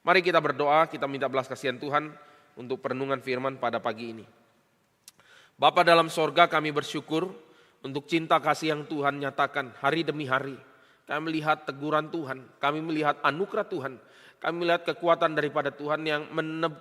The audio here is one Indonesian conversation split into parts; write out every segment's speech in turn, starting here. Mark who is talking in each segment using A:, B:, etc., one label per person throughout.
A: Mari kita berdoa, kita minta belas kasihan Tuhan untuk perenungan firman pada pagi ini. Bapa dalam sorga, kami bersyukur untuk cinta kasih yang Tuhan nyatakan hari demi hari. Kami melihat teguran Tuhan, kami melihat anugerah Tuhan, kami melihat kekuatan daripada Tuhan yang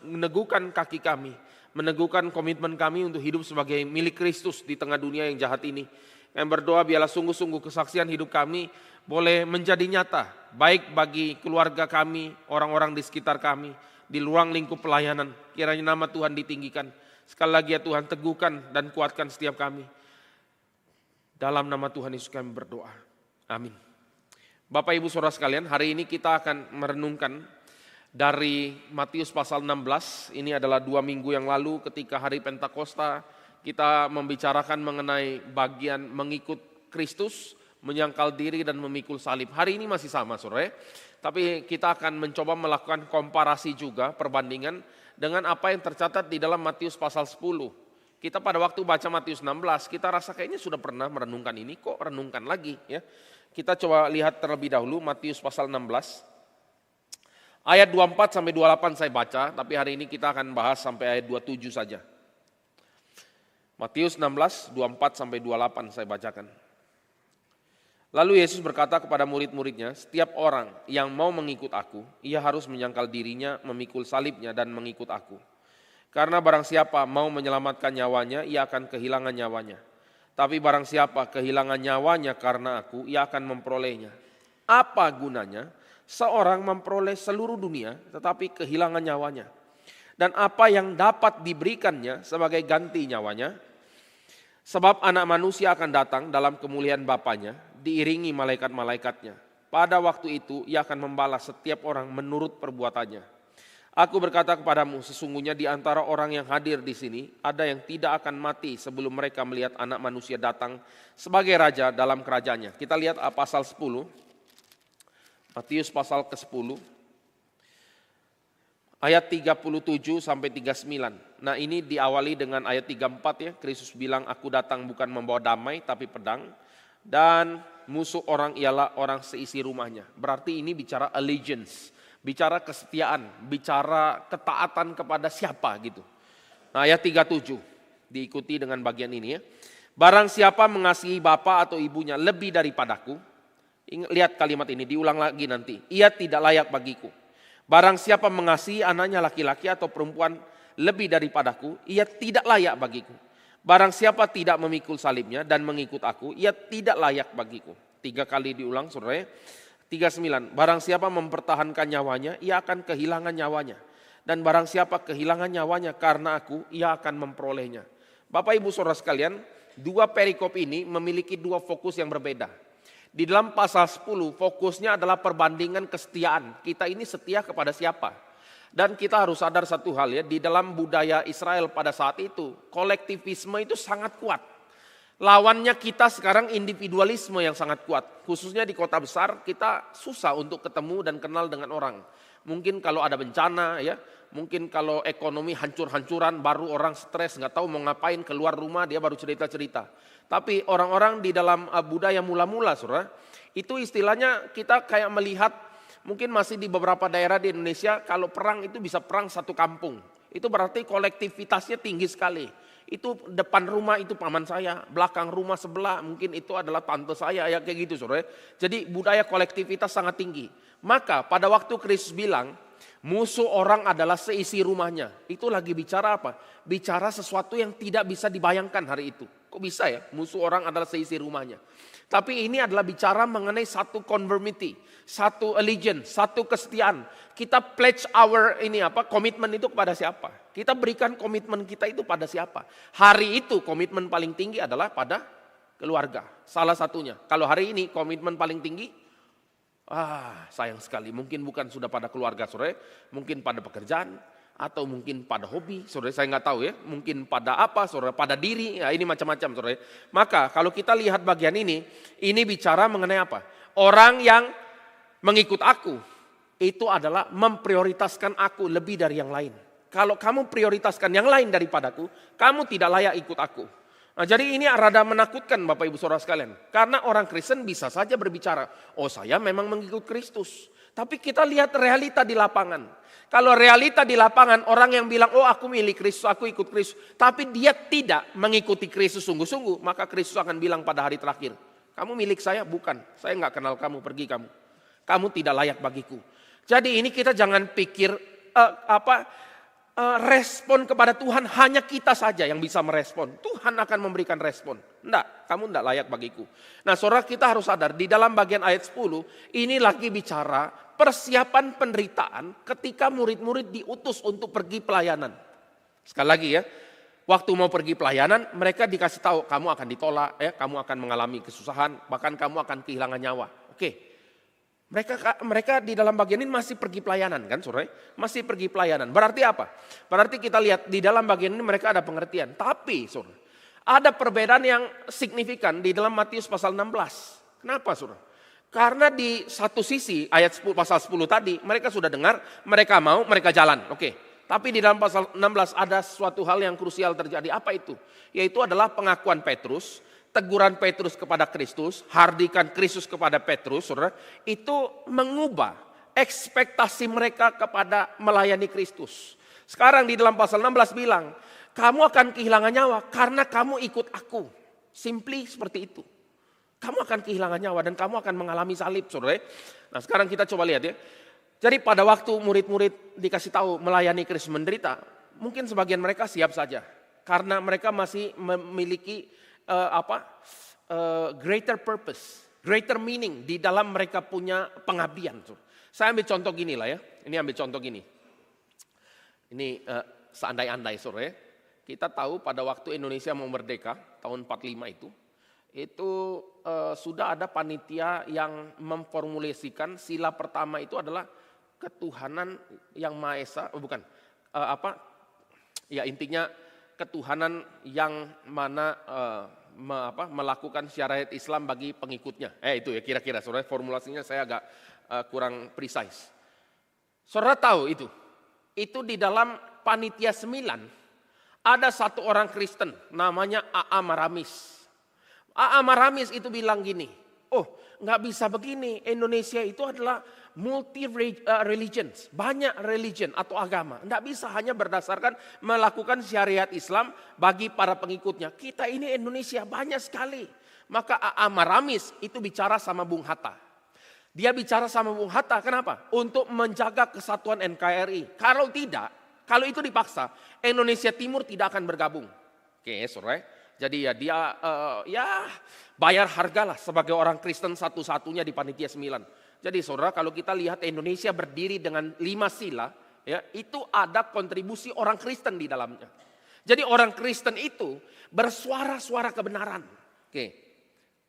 A: meneguhkan kaki kami, meneguhkan komitmen kami untuk hidup sebagai milik Kristus di tengah dunia yang jahat ini. Kami berdoa biarlah sungguh-sungguh kesaksian hidup kami boleh menjadi nyata, baik bagi keluarga kami, orang-orang di sekitar kami, di ruang lingkup pelayanan. Kiranya nama Tuhan ditinggikan. Sekali lagi ya Tuhan, teguhkan dan kuatkan setiap kami. Dalam nama Tuhan Yesus kami berdoa. Amin. Bapak Ibu Saudara sekalian, hari ini kita akan merenungkan dari Matius pasal 16. Ini adalah 2 minggu yang lalu ketika hari Pentakosta kita membicarakan mengenai bagian mengikut Kristus, menyangkal diri dan memikul salib. Hari ini masih sama saudara, tapi kita akan mencoba melakukan komparasi juga, perbandingan dengan apa yang tercatat di dalam Matius pasal 10. Kita pada waktu baca Matius 16, kita rasa kayaknya sudah pernah merenungkan ini, kok renungkan lagi ya. Kita coba lihat terlebih dahulu Matius pasal 16. Ayat 24 sampai 28 saya baca, tapi hari ini kita akan bahas sampai ayat 27 saja. Matius 16, 24 sampai 28 saya bacakan. Lalu Yesus berkata kepada murid-muridnya, setiap orang yang mau mengikut aku, ia harus menyangkal dirinya, memikul salibnya dan mengikut aku. Karena barang siapa mau menyelamatkan nyawanya, ia akan kehilangan nyawanya. Tapi barang siapa kehilangan nyawanya karena aku, ia akan memperolehnya. Apa gunanya seorang memperoleh seluruh dunia tetapi kehilangan nyawanya? Dan apa yang dapat diberikannya sebagai ganti nyawanya? Sebab anak manusia akan datang dalam kemuliaan Bapanya, diiringi malaikat-malaikatnya. Pada waktu itu ia akan membalas setiap orang menurut perbuatannya. Aku berkata kepadamu, sesungguhnya di antara orang yang hadir di sini, ada yang tidak akan mati sebelum mereka melihat anak manusia datang sebagai raja dalam kerajaannya. Kita lihat pasal 10, Matius pasal ke-10, ayat 37 sampai 39. Nah ini diawali dengan ayat 34 ya, Kristus bilang, aku datang bukan membawa damai tapi pedang. Dan musuh orang ialah orang seisi rumahnya. Berarti ini bicara allegiance, bicara kesetiaan, bicara ketaatan kepada siapa gitu. Nah ayat 37 diikuti dengan bagian ini ya. Barang siapa mengasihi bapa atau ibunya lebih daripadaku, lihat kalimat ini diulang lagi nanti, ia tidak layak bagiku. Barang siapa mengasihi anaknya laki-laki atau perempuan lebih daripadaku, ia tidak layak bagiku. Barang siapa tidak memikul salibnya dan mengikut aku, ia tidak layak bagiku. 3 kali diulang saudara. 39, barang siapa mempertahankan nyawanya, ia akan kehilangan nyawanya. Dan barang siapa kehilangan nyawanya karena aku, ia akan memperolehnya. Bapak Ibu Saudara sekalian, 2 perikop ini memiliki 2 fokus yang berbeda. Di dalam pasal 10 fokusnya adalah perbandingan kesetiaan. Kita ini setia kepada siapa? Dan kita harus sadar satu hal ya, di dalam budaya Israel pada saat itu, kolektivisme itu sangat kuat. Lawannya kita sekarang individualisme yang sangat kuat. Khususnya di kota besar kita susah untuk ketemu dan kenal dengan orang. Mungkin kalau ada bencana ya, mungkin kalau ekonomi hancur-hancuran baru orang stres nggak tahu mau ngapain, keluar rumah dia baru cerita-cerita. Tapi orang-orang di dalam budaya mula-mula saudara, itu istilahnya kita kayak melihat mungkin masih di beberapa daerah di Indonesia kalau perang itu bisa perang satu kampung. Itu berarti kolektivitasnya tinggi sekali. Itu depan rumah itu paman saya, belakang rumah sebelah mungkin itu adalah tante saya ya kayak gitu saudara. Jadi budaya kolektivitas sangat tinggi. Maka pada waktu Kristus bilang musuh orang adalah seisi rumahnya. Itu lagi bicara apa? Bicara sesuatu yang tidak bisa dibayangkan hari itu. Kok bisa ya musuh orang adalah seisi rumahnya. Tapi ini adalah bicara mengenai satu conformity, satu allegiance, satu kesetiaan. Kita pledge our komitmen itu kepada siapa? Kita berikan komitmen kita itu pada siapa? Hari itu komitmen paling tinggi adalah pada keluarga. Salah satunya. Kalau hari ini komitmen paling tinggi, sayang sekali. Mungkin bukan sudah pada keluarga saudara, mungkin pada pekerjaan. Atau mungkin pada hobi, saudara saya nggak tahu ya. Mungkin pada apa, saudara pada diri, ya ini macam-macam saudara. Maka kalau kita lihat bagian ini bicara mengenai apa? Orang yang mengikut aku, itu adalah memprioritaskan aku lebih dari yang lain. Kalau kamu prioritaskan yang lain daripadaku, kamu tidak layak ikut aku. Nah, jadi ini rada menakutkan Bapak Ibu Saudara sekalian. Karena orang Kristen bisa saja berbicara, oh saya memang mengikut Kristus. Tapi kita lihat realita di lapangan. Kalau realita di lapangan, orang yang bilang, oh aku milik Kristus, aku ikut Kristus. Tapi dia tidak mengikuti Kristus sungguh-sungguh, maka Kristus akan bilang pada hari terakhir, kamu milik saya? Bukan, saya nggak kenal kamu, pergi kamu. Kamu tidak layak bagiku. Jadi ini kita jangan pikir respon kepada Tuhan hanya kita saja yang bisa merespon. Tuhan akan memberikan respon. Enggak, kamu enggak layak bagiku. Nah saudara, kita harus sadar di dalam bagian ayat 10 ini lagi bicara persiapan penderitaan ketika murid-murid diutus untuk pergi pelayanan. Sekali lagi ya, waktu mau pergi pelayanan mereka dikasih tahu kamu akan ditolak, ya, kamu akan mengalami kesusahan, bahkan kamu akan kehilangan nyawa. Oke. Mereka di dalam bagian ini masih pergi pelayanan kan saudara? Masih pergi pelayanan. Berarti apa? Berarti kita lihat di dalam bagian ini mereka ada pengertian. Tapi saudara, ada perbedaan yang signifikan di dalam Matius pasal 16. Kenapa saudara? Karena di satu sisi ayat 10, pasal 10 tadi mereka sudah dengar, mereka mau, mereka jalan. Oke. Tapi di dalam pasal 16 ada suatu hal yang krusial terjadi. Apa itu? Yaitu adalah pengakuan Petrus. Teguran Petrus kepada Kristus, hardikan Kristus kepada Petrus, saudara, itu mengubah ekspektasi mereka kepada melayani Kristus. Sekarang di dalam pasal 16 bilang, kamu akan kehilangan nyawa karena kamu ikut aku. Simply seperti itu. Kamu akan kehilangan nyawa dan kamu akan mengalami salib, saudara. Nah sekarang kita coba lihat ya. Jadi pada waktu murid-murid dikasih tahu melayani Kristus menderita, mungkin sebagian mereka siap saja. Karena mereka masih memiliki greater purpose, greater meaning di dalam mereka punya pengabdian. Saya ambil contoh gini lah ya. Ini ambil contoh gini. Ini seandai-andai sore. Kita tahu pada waktu Indonesia mau merdeka tahun 45 itu sudah ada panitia yang memformulasikan sila pertama itu adalah ketuhanan yang Maha Esa, ya intinya ketuhanan yang mana melakukan syariat Islam bagi pengikutnya. Itu ya kira-kira saudara, formulasinya saya agak kurang precise. Saudara tahu itu. Itu di dalam panitia 9 ada satu orang Kristen namanya A.A. Maramis. A.A. Maramis itu bilang gini, oh nggak bisa begini, Indonesia itu adalah multi religions, banyak religion atau agama. Nggak bisa hanya berdasarkan melakukan syariat Islam bagi para pengikutnya. Kita ini Indonesia banyak sekali. Maka A.A. Maramis itu bicara sama Bung Hatta. Dia bicara sama Bung Hatta, kenapa? Untuk menjaga kesatuan NKRI. Kalau tidak, kalau itu dipaksa, Indonesia Timur tidak akan bergabung. Oke, saudara. Jadi ya dia bayar hargalah sebagai orang Kristen satu-satunya di panitia 9. Jadi saudara, kalau kita lihat Indonesia berdiri dengan 5 sila, ya itu ada kontribusi orang Kristen di dalamnya. Jadi orang Kristen itu bersuara-suara kebenaran.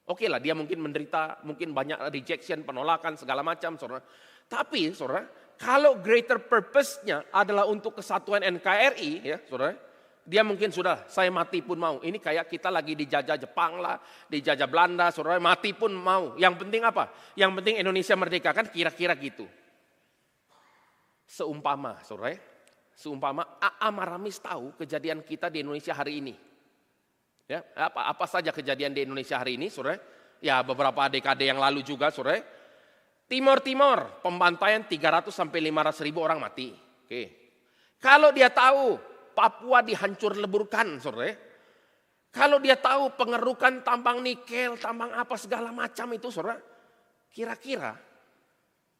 A: Oke lah, dia mungkin menderita, mungkin banyak rejection, penolakan segala macam, saudara. Tapi saudara, kalau greater purpose-nya adalah untuk kesatuan NKRI, ya saudara. Dia mungkin sudah, saya mati pun mau. Ini kayak kita lagi dijajah Jepang lah, dijajah Belanda, saudara, mati pun mau. Yang penting apa? Yang penting Indonesia merdeka, kan kira-kira gitu. Seumpama, saudara, seumpama A.A. Maramis tahu kejadian kita di Indonesia hari ini. Ya, apa saja kejadian di Indonesia hari ini, saudara? Ya, beberapa dekade yang lalu juga, saudara. Timor, pembantaian 300 sampai 500 ribu orang mati. Oke. Kalau dia tahu Papua dihancur leburkan, saudara. Kalau dia tahu pengerukan tambang nikel, tambang apa segala macam itu, saudara. Kira-kira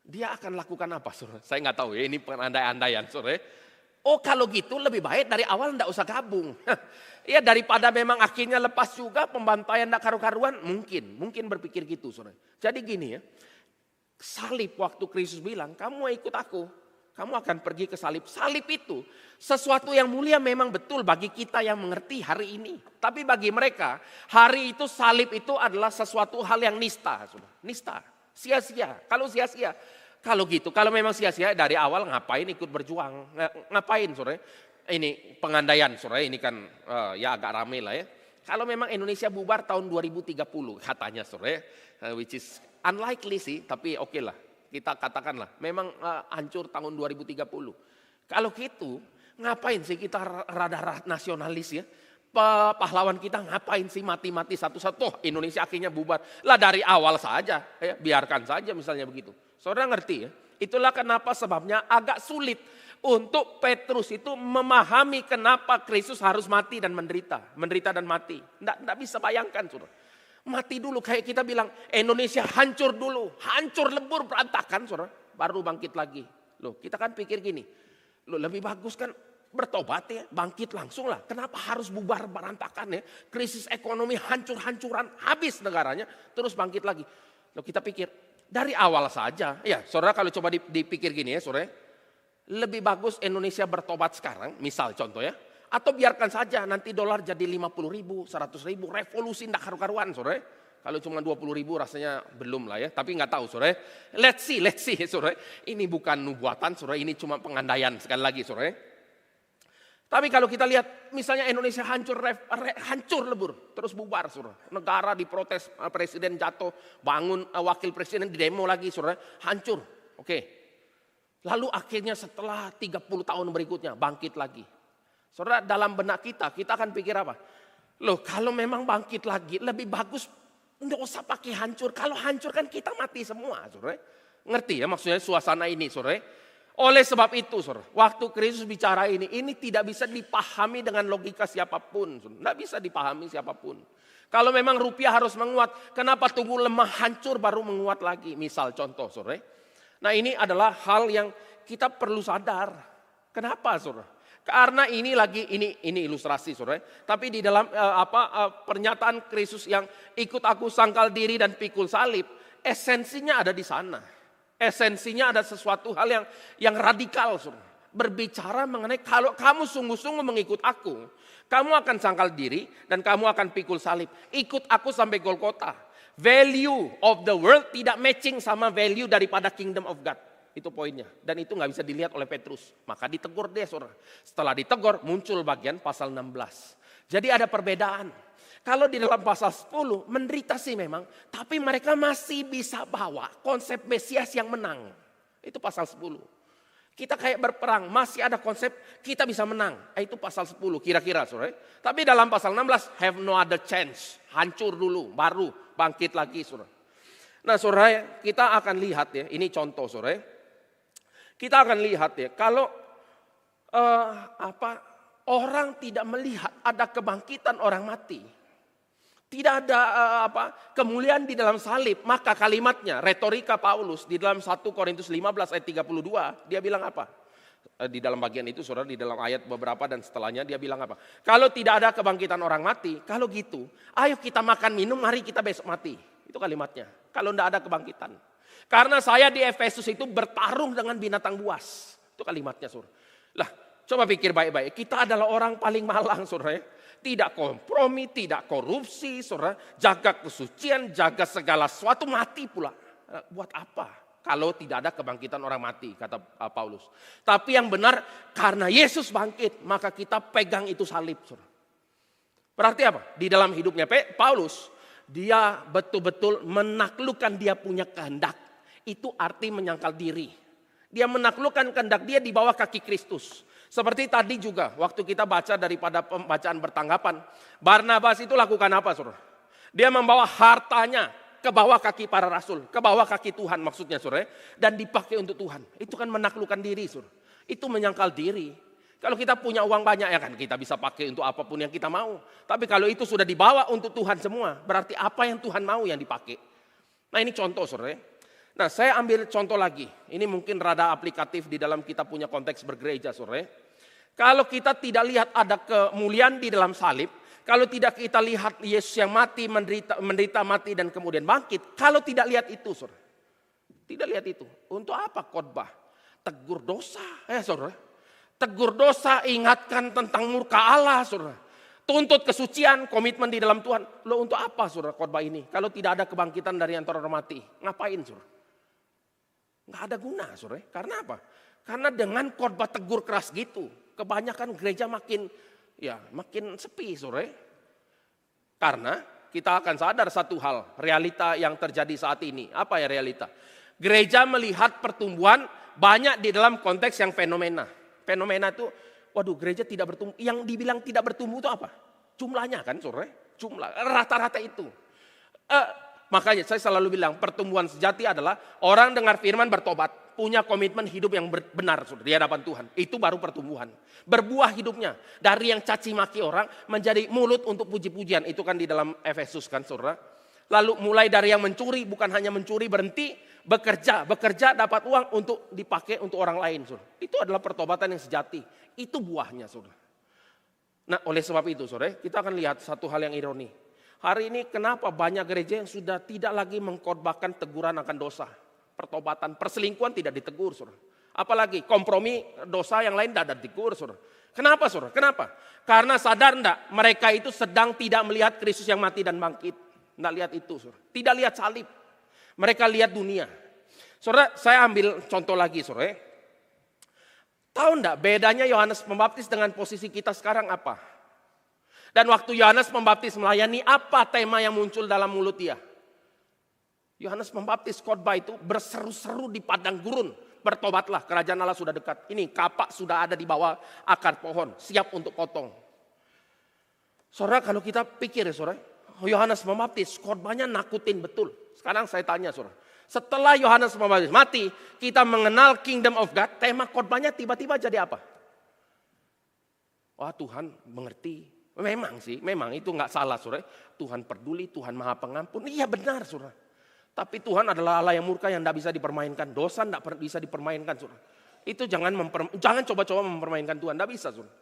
A: dia akan lakukan apa, saudara? Saya nggak tahu ya, ini andai-andaian, saudara. Oh kalau gitu lebih baik dari awal nggak usah gabung. Ya daripada memang akhirnya lepas juga pembantaian nggak karu-karuan, mungkin berpikir gitu, saudara. Jadi gini ya, salib waktu Kristus bilang, kamu mau ikut aku. Kamu akan pergi ke salib. Salib itu sesuatu yang mulia memang betul bagi kita yang mengerti hari ini. Tapi bagi mereka, hari itu salib itu adalah sesuatu hal yang nista. Nista, sia-sia. Kalau sia-sia, kalau gitu, kalau memang sia-sia dari awal ngapain ikut berjuang? Ngapain, saudara? Ini pengandaian, saudara. Ini kan ya agak rame lah ya. Kalau memang Indonesia bubar tahun 2030 katanya, saudara. Which is unlikely sih, tapi oke lah. Kita katakanlah memang hancur tahun 2030. Kalau gitu ngapain sih kita rada nasionalis ya? Pahlawan kita ngapain sih mati-mati satu-satu? Indonesia akhirnya bubar. Lah dari awal saja, ya, biarkan saja misalnya begitu. Saudara ngerti ya? Itulah kenapa sebabnya agak sulit untuk Petrus itu memahami kenapa Kristus harus mati dan menderita. Menderita dan mati. Tidak bisa bayangkan, saudara. Mati dulu, kayak kita bilang Indonesia hancur dulu. Hancur lebur berantakan, saudara. Baru bangkit lagi. Loh, kita kan pikir gini. Loh, lebih bagus kan bertobat ya, bangkit langsung lah. Kenapa harus bubar berantakan ya? Krisis ekonomi hancur-hancuran, habis negaranya. Terus bangkit lagi. Loh, kita pikir dari awal saja. Ya, saudara kalau coba dipikir gini ya, saudara. Lebih bagus Indonesia bertobat sekarang, misal contoh ya. Atau biarkan saja nanti dolar jadi 50.000, 100.000, revolusi ndak karu-karuan, saudara. Kalau cuma 20.000 rasanya belum lah ya, tapi nggak tahu, saudara. Let's see, saudara. Ini bukan nubuatan, saudara. Ini cuma pengandaian sekali lagi, saudara. Tapi kalau kita lihat, misalnya Indonesia hancur lebur, terus bubar, saudara. Negara diprotes, presiden jatuh, bangun wakil presiden di demo lagi, saudara. Hancur, oke. Lalu akhirnya setelah 30 tahun berikutnya bangkit lagi. Saudara, dalam benak kita akan pikir apa? Loh, kalau memang bangkit lagi lebih bagus nggak usah pakai hancur. Kalau hancur kan kita mati semua, saudara. Ngerti ya maksudnya suasana ini, saudara? Oleh sebab itu, saudara, waktu Kristus bicara ini tidak bisa dipahami dengan logika siapapun. Tidak bisa dipahami siapapun. Kalau memang rupiah harus menguat, kenapa tunggu lemah hancur baru menguat lagi? Misal contoh, saudara. Nah, ini adalah hal yang kita perlu sadar. Kenapa, saudara? Karena ini ilustrasi, saudara. Tapi di dalam pernyataan Kristus yang ikut aku sangkal diri dan pikul salib, esensinya ada di sana. Esensinya ada sesuatu hal yang radikal, saudara. Berbicara mengenai kalau kamu sungguh-sungguh mengikut aku, kamu akan sangkal diri dan kamu akan pikul salib. Ikut aku sampai Golgota. Value of the world tidak matching sama value daripada kingdom of God. Itu poinnya. Dan itu nggak bisa dilihat oleh Petrus. Maka ditegur deh, saudara. Setelah ditegur muncul bagian pasal 16. Jadi ada perbedaan. Kalau di dalam pasal 10 menderita sih memang. Tapi mereka masih bisa bawa konsep Mesias yang menang. Itu pasal 10. Kita kayak berperang, masih ada konsep kita bisa menang. Itu pasal 10 kira-kira, saudara. Tapi dalam pasal 16 have no other chance. Hancur dulu, baru bangkit lagi, saudara. Nah, saudara, kita akan lihat ya, ini contoh, saudara. Kita akan lihat ya, kalau orang tidak melihat ada kebangkitan orang mati. Tidak ada kemuliaan di dalam salib, maka kalimatnya, retorika Paulus di dalam 1 Korintus 15 ayat 32, dia bilang apa? Di dalam bagian itu, saudara, di dalam ayat beberapa dan setelahnya dia bilang apa? Kalau tidak ada kebangkitan orang mati, kalau gitu, ayo kita makan minum, mari kita besok mati. Itu kalimatnya. Kalau tidak ada kebangkitan. Karena saya di Efesus itu bertarung dengan binatang buas. Itu kalimatnya, saudara. Lah, coba pikir baik-baik. Kita adalah orang paling malang, saudara. Tidak kompromi, tidak korupsi, saudara. Jaga kesucian, jaga segala sesuatu, mati pula. Buat apa? Kalau tidak ada kebangkitan orang mati, kata Paulus. Tapi yang benar, karena Yesus bangkit, maka kita pegang itu salib, saudara. Berarti apa? Di dalam hidupnya Paulus, dia betul-betul menaklukkan dia punya kehendak. Itu arti menyangkal diri. Dia menaklukkan kehendak dia di bawah kaki Kristus. Seperti tadi juga waktu kita baca daripada pembacaan bertanggapan. Barnabas itu lakukan apa, saudara? Dia membawa hartanya ke bawah kaki para rasul. Ke bawah kaki Tuhan maksudnya, saudara. Dan dipakai untuk Tuhan. Itu kan menaklukkan diri, saudara. Itu menyangkal diri. Kalau kita punya uang banyak ya kan kita bisa pakai untuk apapun yang kita mau. Tapi kalau itu sudah dibawa untuk Tuhan semua. Berarti apa yang Tuhan mau yang dipakai. Nah, ini contoh, saudara. Nah, saya ambil contoh lagi. Ini mungkin rada aplikatif di dalam kita punya konteks bergereja, saudara. Kalau kita tidak lihat ada kemuliaan di dalam salib, kalau tidak kita lihat Yesus yang mati, menderita mati dan kemudian bangkit, kalau tidak lihat itu, saudara. Tidak lihat itu. Untuk apa khotbah? Tegur dosa, saudara. Tegur dosa, ingatkan tentang murka Allah, saudara. Tuntut kesucian, komitmen di dalam Tuhan. Loh, untuk apa, saudara, khotbah ini? Kalau tidak ada kebangkitan dari antara orang mati, ngapain, saudara? Nggak ada guna, saudara. Karena apa? Karena dengan khotbah tegur keras gitu, kebanyakan gereja makin sepi, saudara. Karena kita akan sadar satu hal, realita yang terjadi saat ini. Apa ya realita? Gereja melihat pertumbuhan banyak di dalam konteks yang fenomena. Fenomena itu, waduh, gereja tidak bertumbuh. Yang dibilang tidak bertumbuh itu apa? Jumlahnya kan, saudara. Jumlah, rata-rata itu. Makanya saya selalu bilang pertumbuhan sejati adalah orang dengar firman bertobat. punya komitmen hidup yang benar saudara, di hadapan Tuhan. Itu baru pertumbuhan. Berbuah hidupnya. Dari yang caci maki orang menjadi mulut untuk puji-pujian. Itu kan di dalam Efesus kan saudara. Lalu mulai dari yang mencuri, bukan hanya mencuri berhenti, bekerja dapat uang untuk dipakai untuk orang lain saudara. Itu adalah pertobatan yang sejati. Itu buahnya saudara. Nah oleh sebab itu saudara, kita akan lihat satu hal yang ironi. Hari ini kenapa banyak gereja yang sudah tidak lagi mengkhotbahkan teguran akan dosa. Pertobatan, perselingkuhan tidak ditegur saudara. Apalagi kompromi dosa yang lain tidak ditegur saudara. Kenapa saudara? Kenapa? Karena sadar enggak mereka itu sedang tidak melihat Kristus yang mati dan bangkit. Enggak lihat itu saudara. Tidak lihat salib. Mereka lihat dunia. Saudara, saya ambil contoh lagi saudara. Tahu enggak bedanya Yohanes Pembaptis dengan posisi kita sekarang apa? Dan waktu Yohanes Pembaptis melayani, apa tema yang muncul dalam mulut dia? Yohanes Pembaptis khotbah itu berseru-seru di padang gurun. Bertobatlah, kerajaan Allah sudah dekat. Ini kapak sudah ada di bawah akar pohon, siap untuk potong. Saudara, kalau kita pikir ya saudara, Yohanes Pembaptis khotbahnya nakutin betul. Sekarang saya tanya saudara, setelah Yohanes Pembaptis mati, kita mengenal Kingdom of God, tema khotbahnya tiba-tiba jadi apa? Wah, Tuhan mengerti. Memang sih, memang itu nggak salah saudara. Tuhan peduli, Tuhan Maha Pengampun. Iya benar saudara. Tapi Tuhan adalah Allah yang murka yang tidak bisa dipermainkan. Dosa tidak bisa dipermainkan saudara. Itu jangan coba-coba mempermainkan Tuhan. Tidak bisa saudara.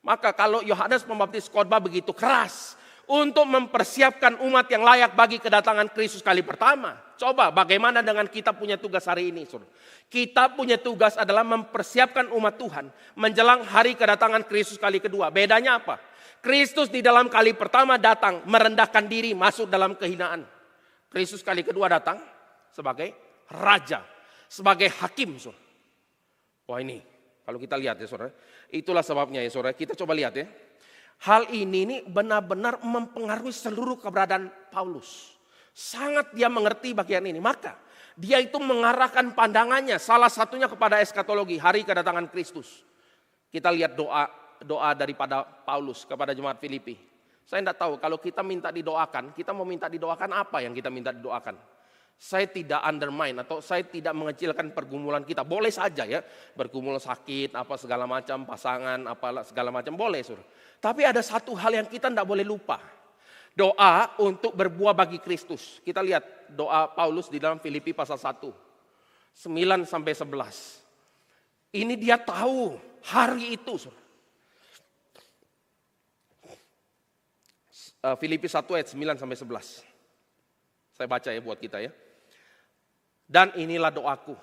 A: Maka kalau Yohanes Pembaptis khotbah begitu keras untuk mempersiapkan umat yang layak bagi kedatangan Kristus kali pertama. Coba bagaimana dengan kita punya tugas hari ini saudara. Kita punya tugas adalah mempersiapkan umat Tuhan menjelang hari kedatangan Kristus kali kedua. Bedanya apa? Kristus di dalam kali pertama datang merendahkan diri masuk dalam kehinaan. Kristus kali kedua datang sebagai raja, sebagai hakim. Saudara. Wah ini, kalau kita lihat ya saudara, itulah sebabnya ya saudara, kita coba lihat ya. Hal ini benar-benar mempengaruhi seluruh keberadaan Paulus. Sangat dia mengerti bagian ini, maka dia itu mengarahkan pandangannya salah satunya kepada eskatologi, hari kedatangan Kristus. Kita lihat doa daripada Paulus kepada jemaat Filipi. Saya tidak tahu kalau kita minta didoakan, kita mau minta didoakan apa yang kita minta didoakan. Saya tidak undermine atau saya tidak mengecilkan pergumulan kita. Boleh saja ya, bergumul sakit, apa segala macam, pasangan, apa segala macam boleh saudara. Tapi ada satu hal yang kita tidak boleh lupa. Doa untuk berbuah bagi Kristus. Kita lihat doa Paulus di dalam Filipi pasal 1. 9-11. Ini dia tahu hari itu saudara. Filipi 1 ayat 9-11. Saya baca ya buat kita ya. Dan inilah doaku.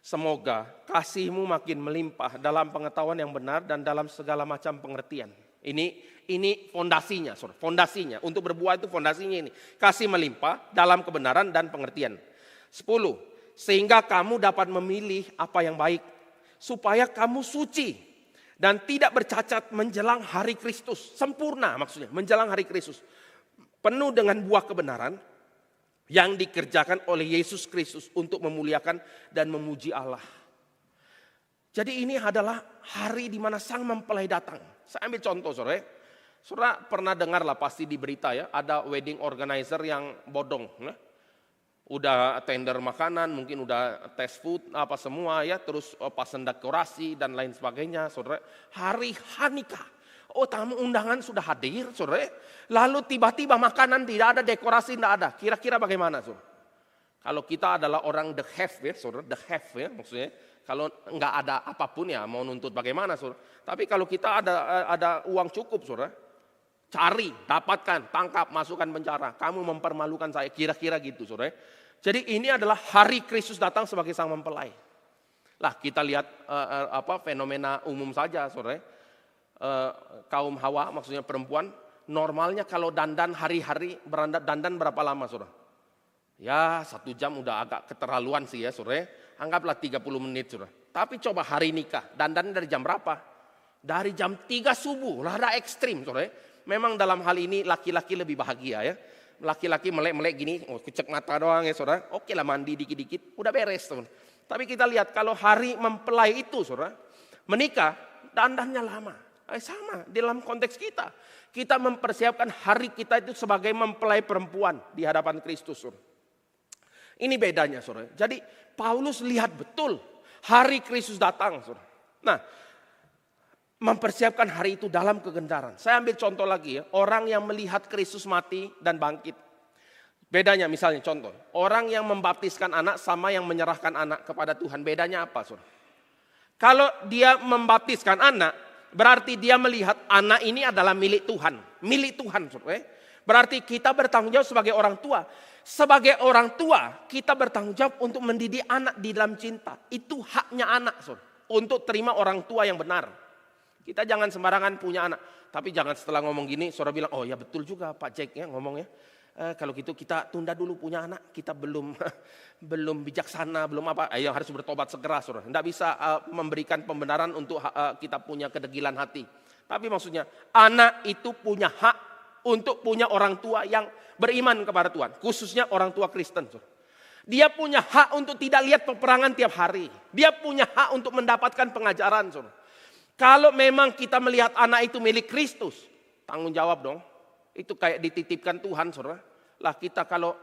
A: Semoga kasihmu makin melimpah dalam pengetahuan yang benar dan dalam segala macam pengertian. Ini fondasinya, saudara. Fondasinya untuk berbuah itu fondasinya ini. Kasih melimpah dalam kebenaran dan pengertian. 10. Sehingga kamu dapat memilih apa yang baik. Supaya kamu suci. Dan tidak bercacat menjelang hari Kristus. Sempurna maksudnya, menjelang hari Kristus. Penuh dengan buah kebenaran yang dikerjakan oleh Yesus Kristus untuk memuliakan dan memuji Allah. Jadi ini adalah hari di mana sang mempelai datang. Saya ambil contoh saudara. Saudara pernah dengar lah pasti di berita ya, ada wedding organizer yang bodong. Nah. Udah tender makanan, mungkin udah tes food, apa semua ya, terus pasen dekorasi dan lain sebagainya, saudara. Hari nikah, tamu undangan sudah hadir, saudara. Lalu tiba-tiba makanan tidak ada, dekorasi tidak ada. Kira-kira bagaimana, saudara? Kalau kita adalah orang the have ya, saudara, the have ya, maksudnya kalau nggak ada apapun ya mau nuntut bagaimana, saudara. Tapi kalau kita ada uang cukup, saudara, cari, dapatkan, tangkap, masukkan penjara. Kamu mempermalukan saya, kira-kira gitu, saudara. Jadi ini adalah hari Kristus datang sebagai sang mempelai. Lah kita lihat fenomena umum saja, saudara. Kaum Hawa, maksudnya perempuan, normalnya kalau dandan hari-hari dandan berapa lama, saudara? Ya 1 jam udah agak keterlaluan sih ya, saudara. Anggaplah 30 menit, saudara. Tapi coba hari nikah, dandan dari jam berapa? Dari jam 3 subuh, rada ekstrim, saudara. Memang dalam hal ini laki-laki lebih bahagia ya. Laki-laki melek-melek gini, kucek mata doang ya saudara. Oke lah mandi dikit-dikit, udah beres saudara. Tapi kita lihat kalau hari mempelai itu saudara, menikah dandannya lama. Sama dalam konteks kita. Kita mempersiapkan hari kita itu sebagai mempelai perempuan di hadapan Kristus saudara. Ini bedanya saudara. Jadi Paulus lihat betul hari Kristus datang. Saudara. Nah, mempersiapkan hari itu dalam kegendaran. Saya ambil contoh lagi ya, orang yang melihat Kristus mati dan bangkit. Bedanya misalnya contoh, orang yang membaptiskan anak sama yang menyerahkan anak kepada Tuhan, bedanya apa? Saudara? Kalau dia membaptiskan anak, berarti dia melihat anak ini adalah milik Tuhan. Milik Tuhan. Saudara. Berarti kita bertanggung jawab sebagai orang tua. Sebagai orang tua, kita bertanggung jawab untuk mendidik anak di dalam cinta. Itu haknya anak, saudara, untuk terima orang tua yang benar. Kita jangan sembarangan punya anak. Tapi jangan setelah ngomong gini, saudara bilang, oh ya betul juga Pak Jack ya ngomongnya. Kalau gitu kita tunda dulu punya anak. Kita belum bijaksana, belum apa. Ayo harus bertobat segera, saudara. Tidak bisa memberikan pembenaran untuk kita punya kedegilan hati. Tapi maksudnya anak itu punya hak untuk punya orang tua yang beriman kepada Tuhan. Khususnya orang tua Kristen, saudara. Dia punya hak untuk tidak lihat peperangan tiap hari. Dia punya hak untuk mendapatkan pengajaran, saudara. Kalau memang kita melihat anak itu milik Kristus, tanggung jawab dong. Itu kayak dititipkan Tuhan, saudara. Lah kita kalau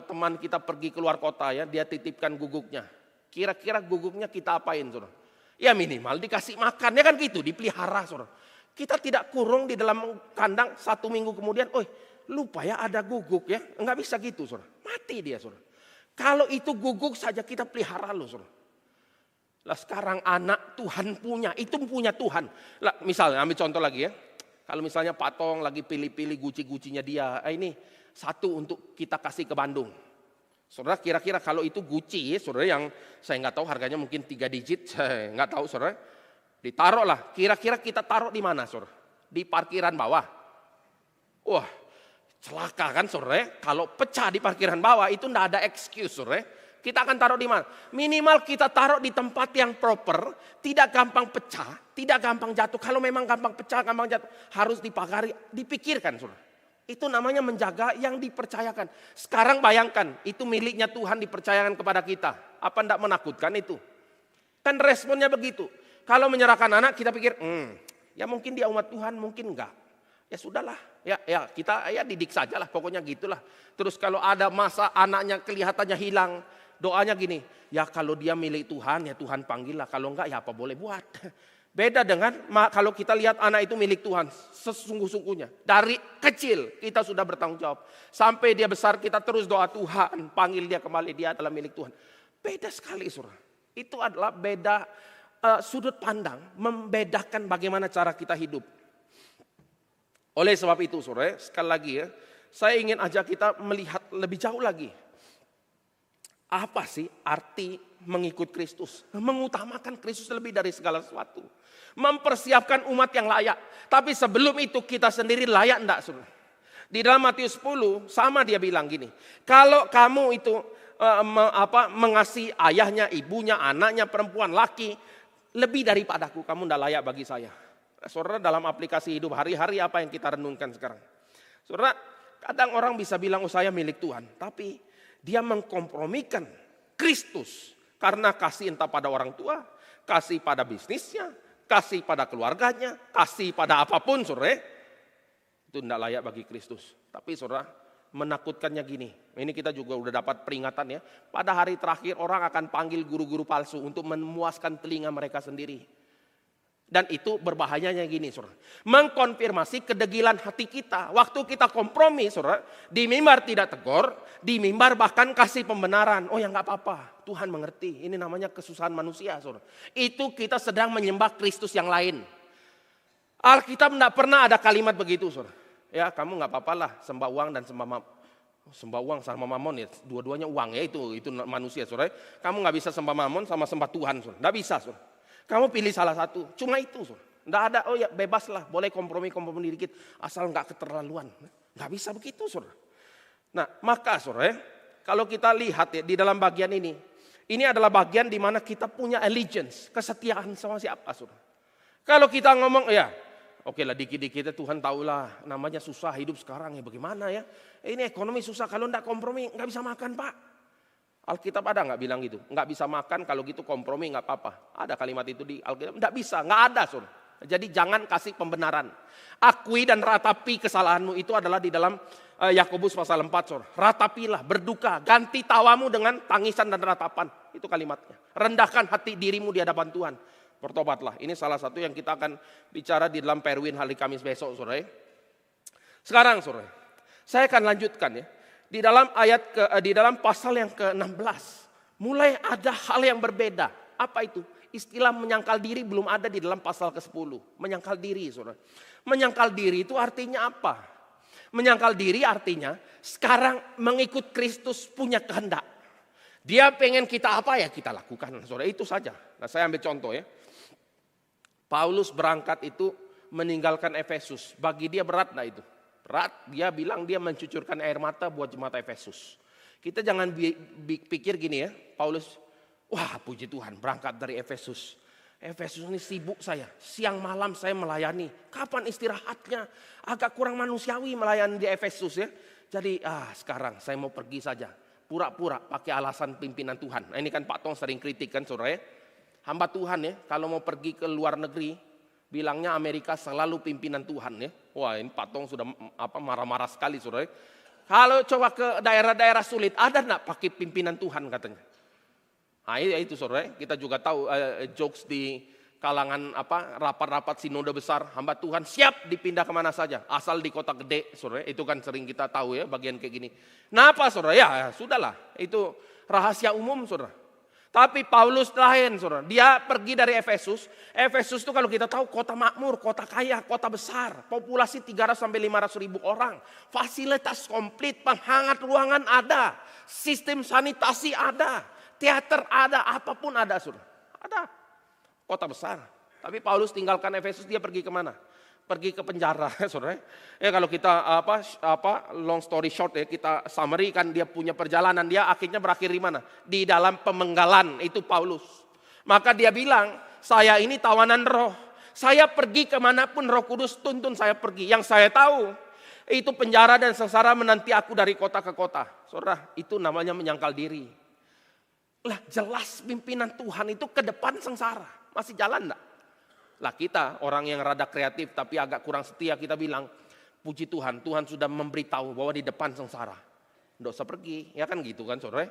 A: teman kita pergi keluar kota ya, dia titipkan guguknya. Kira-kira guguknya kita apain, saudara? Ya minimal dikasih makan, ya kan gitu, dipelihara, saudara. Kita tidak kurung di dalam kandang 1 minggu kemudian, lupa ya ada guguk ya. Enggak bisa gitu, saudara. Mati dia, saudara. Kalau itu guguk saja kita pelihara loh, saudara. Lah sekarang anak Tuhan punya, itu punya Tuhan. Lah misalnya ambil contoh lagi ya. Kalau misalnya Pak Tong lagi pilih-pilih guci-gucinya dia, ini satu untuk kita kasih ke Bandung. Saudara kira-kira kalau itu Gucci, saudara yang saya nggak tahu harganya mungkin 3 digit, saya nggak tahu saudara. Ditaruh lah, kira-kira kita taruh di mana saudara? Di parkiran bawah. Wah celaka kan saudara, kalau pecah di parkiran bawah itu nggak ada excuse saudara. Kita akan taruh di mana? Minimal kita taruh di tempat yang proper, tidak gampang pecah, tidak gampang jatuh. Kalau memang gampang pecah, gampang jatuh, harus dipagari, dipikirkan, saudara. Itu namanya menjaga yang dipercayakan. Sekarang bayangkan, itu miliknya Tuhan dipercayakan kepada kita. Apa tidak menakutkan itu? Kan responnya begitu. Kalau menyerahkan anak, kita pikir, ya mungkin dia umat Tuhan, mungkin enggak. Ya sudahlah, ya kita didik sajalah, pokoknya gitulah. Terus kalau ada masa anaknya kelihatannya hilang, doanya gini, ya kalau dia milik Tuhan, ya Tuhan panggil lah. Kalau enggak, ya apa boleh buat. Beda dengan kalau kita lihat anak itu milik Tuhan, sesungguh-sungguhnya. Dari kecil kita sudah bertanggung jawab. Sampai dia besar kita terus doa Tuhan, panggil dia kembali, dia adalah milik Tuhan. Beda sekali saudara. Itu adalah beda sudut pandang, membedakan bagaimana cara kita hidup. Oleh sebab itu saudara, sekali lagi ya, saya ingin ajak kita melihat lebih jauh lagi. Apa sih arti mengikut Kristus? Mengutamakan Kristus lebih dari segala sesuatu. Mempersiapkan umat yang layak. Tapi sebelum itu kita sendiri layak enggak, saudara? Di dalam Matius 10 sama dia bilang gini. Kalau kamu itu mengasihi ayahnya, ibunya, anaknya, perempuan, laki, lebih daripadaku, kamu enggak layak bagi saya. Saudara, dalam aplikasi hidup hari-hari apa yang kita renungkan sekarang? Saudara, kadang orang bisa bilang saya milik Tuhan. Tapi dia mengkompromikan Kristus karena kasih entah pada orang tua, kasih pada bisnisnya, kasih pada keluarganya, kasih pada apapun, saudara. Itu tidak layak bagi Kristus. Tapi saudara, menakutkannya gini. Ini kita juga udah dapat peringatan ya. Pada hari terakhir orang akan panggil guru-guru palsu untuk memuaskan telinga mereka sendiri. Dan itu berbahayanya gini, saudara. Mengkonfirmasi kedegilan hati kita. Waktu kita kompromi, saudara, di mimbar tidak tegur, di mimbar bahkan kasih pembenaran. Oh ya nggak apa-apa, Tuhan mengerti. Ini namanya kesusahan manusia, saudara. Itu kita sedang menyembah Kristus yang lain. Alkitab tidak pernah ada kalimat begitu, saudara. Ya kamu nggak apa-apa lah sembah uang dan sembah uang sama mamon ya, dua-duanya uang ya itu manusia, saudara. Kamu nggak bisa sembah mamon sama sembah Tuhan, saudara. Nggak bisa, saudara. Kamu pilih salah satu, cuma itu. Tidak ada, oh ya bebas lah, boleh kompromi dikit, asal nggak keterlaluan. Nggak bisa begitu, saudara. Nah, maka saudara, kalau kita lihat ya di dalam bagian ini adalah bagian di mana kita punya allegiance, kesetiaan sama siapa, saudara. Kalau kita ngomong, ya oke lah dikit-dikit Tuhan tahulah, namanya susah hidup sekarang ya bagaimana ya. Ini ekonomi susah, kalau nggak kompromi nggak bisa makan Pak. Alkitab ada nggak bilang gitu? Nggak bisa makan, kalau gitu kompromi nggak apa-apa. Ada kalimat itu di Alkitab? Nggak bisa, nggak ada, saudara. Jadi jangan kasih pembenaran. Akui dan ratapi kesalahanmu, itu adalah di dalam Yakobus pasal 4. Saudara. Ratapilah, berduka, ganti tawamu dengan tangisan dan ratapan. Itu kalimatnya. Rendahkan hati dirimu di hadapan Tuhan. Bertobatlah. Ini salah satu yang kita akan bicara di dalam Perwin hari Kamis besok, saudara. Sekarang, saudara, saya akan lanjutkan ya. Di dalam pasal yang ke-16. Mulai ada hal yang berbeda. Apa itu? Istilah menyangkal diri belum ada di dalam pasal ke-10. Menyangkal diri, saudara. Menyangkal diri itu artinya apa? Menyangkal diri artinya sekarang mengikut Kristus punya kehendak. Dia pengen kita apa ya kita lakukan, saudara. Itu saja. Nah, saya ambil contoh ya. Paulus berangkat itu meninggalkan Efesus. Bagi dia berat nah itu. Berat, dia bilang dia mencucurkan air mata buat jemaat Efesus. Kita jangan pikir gini ya, Paulus, wah puji Tuhan berangkat dari Efesus. Efesus ini sibuk saya, siang malam saya melayani. Kapan istirahatnya? Agak kurang manusiawi melayani di Efesus ya. Jadi sekarang saya mau pergi saja. Pura-pura pakai alasan pimpinan Tuhan. Nah, ini kan Pak Tong sering kritik kan saudara ya. Hamba Tuhan ya, kalau mau pergi ke luar negeri, bilangnya Amerika selalu pimpinan Tuhan ya. Wah ini Pak Tong sudah marah-marah sekali saudara ya. Kalau coba ke daerah-daerah sulit, ada enggak pakai pimpinan Tuhan katanya. Nah itu saudara, kita juga tahu jokes di kalangan rapat-rapat sinode besar, hamba Tuhan siap dipindah kemana saja, asal di kota gede saudara, itu kan sering kita tahu ya bagian kayak gini. Kenapa saudara? Ya sudahlah, itu rahasia umum saudara. Tapi Paulus lain saudara, dia pergi dari Efesus. Efesus itu kalau kita tahu kota makmur, kota kaya, kota besar. Populasi 300 sampai 500 ribu orang. Fasilitas komplit, penghangat ruangan ada. Sistem sanitasi ada. Teater ada, apapun ada saudara. Ada. Kota besar. Tapi Paulus tinggalkan Efesus, dia pergi kemana? Pergi ke penjara saudara. Kalau kita long story short ya, kita summary kan dia punya perjalanan, dia akhirnya berakhir di mana? Di dalam pemenggalan, itu Paulus. Maka dia bilang, saya ini tawanan roh. Saya pergi kemanapun Roh Kudus tuntun saya pergi. Yang saya tahu itu penjara dan sengsara menanti aku dari kota ke kota. Saudara, itu namanya menyangkal diri. Lah jelas pimpinan Tuhan itu ke depan sengsara. Masih jalan enggak? Lah kita orang yang rada kreatif tapi agak kurang setia, kita bilang puji Tuhan, Tuhan sudah memberitahu bahwa di depan sengsara. Nggak usah pergi, ya kan gitu kan saudara.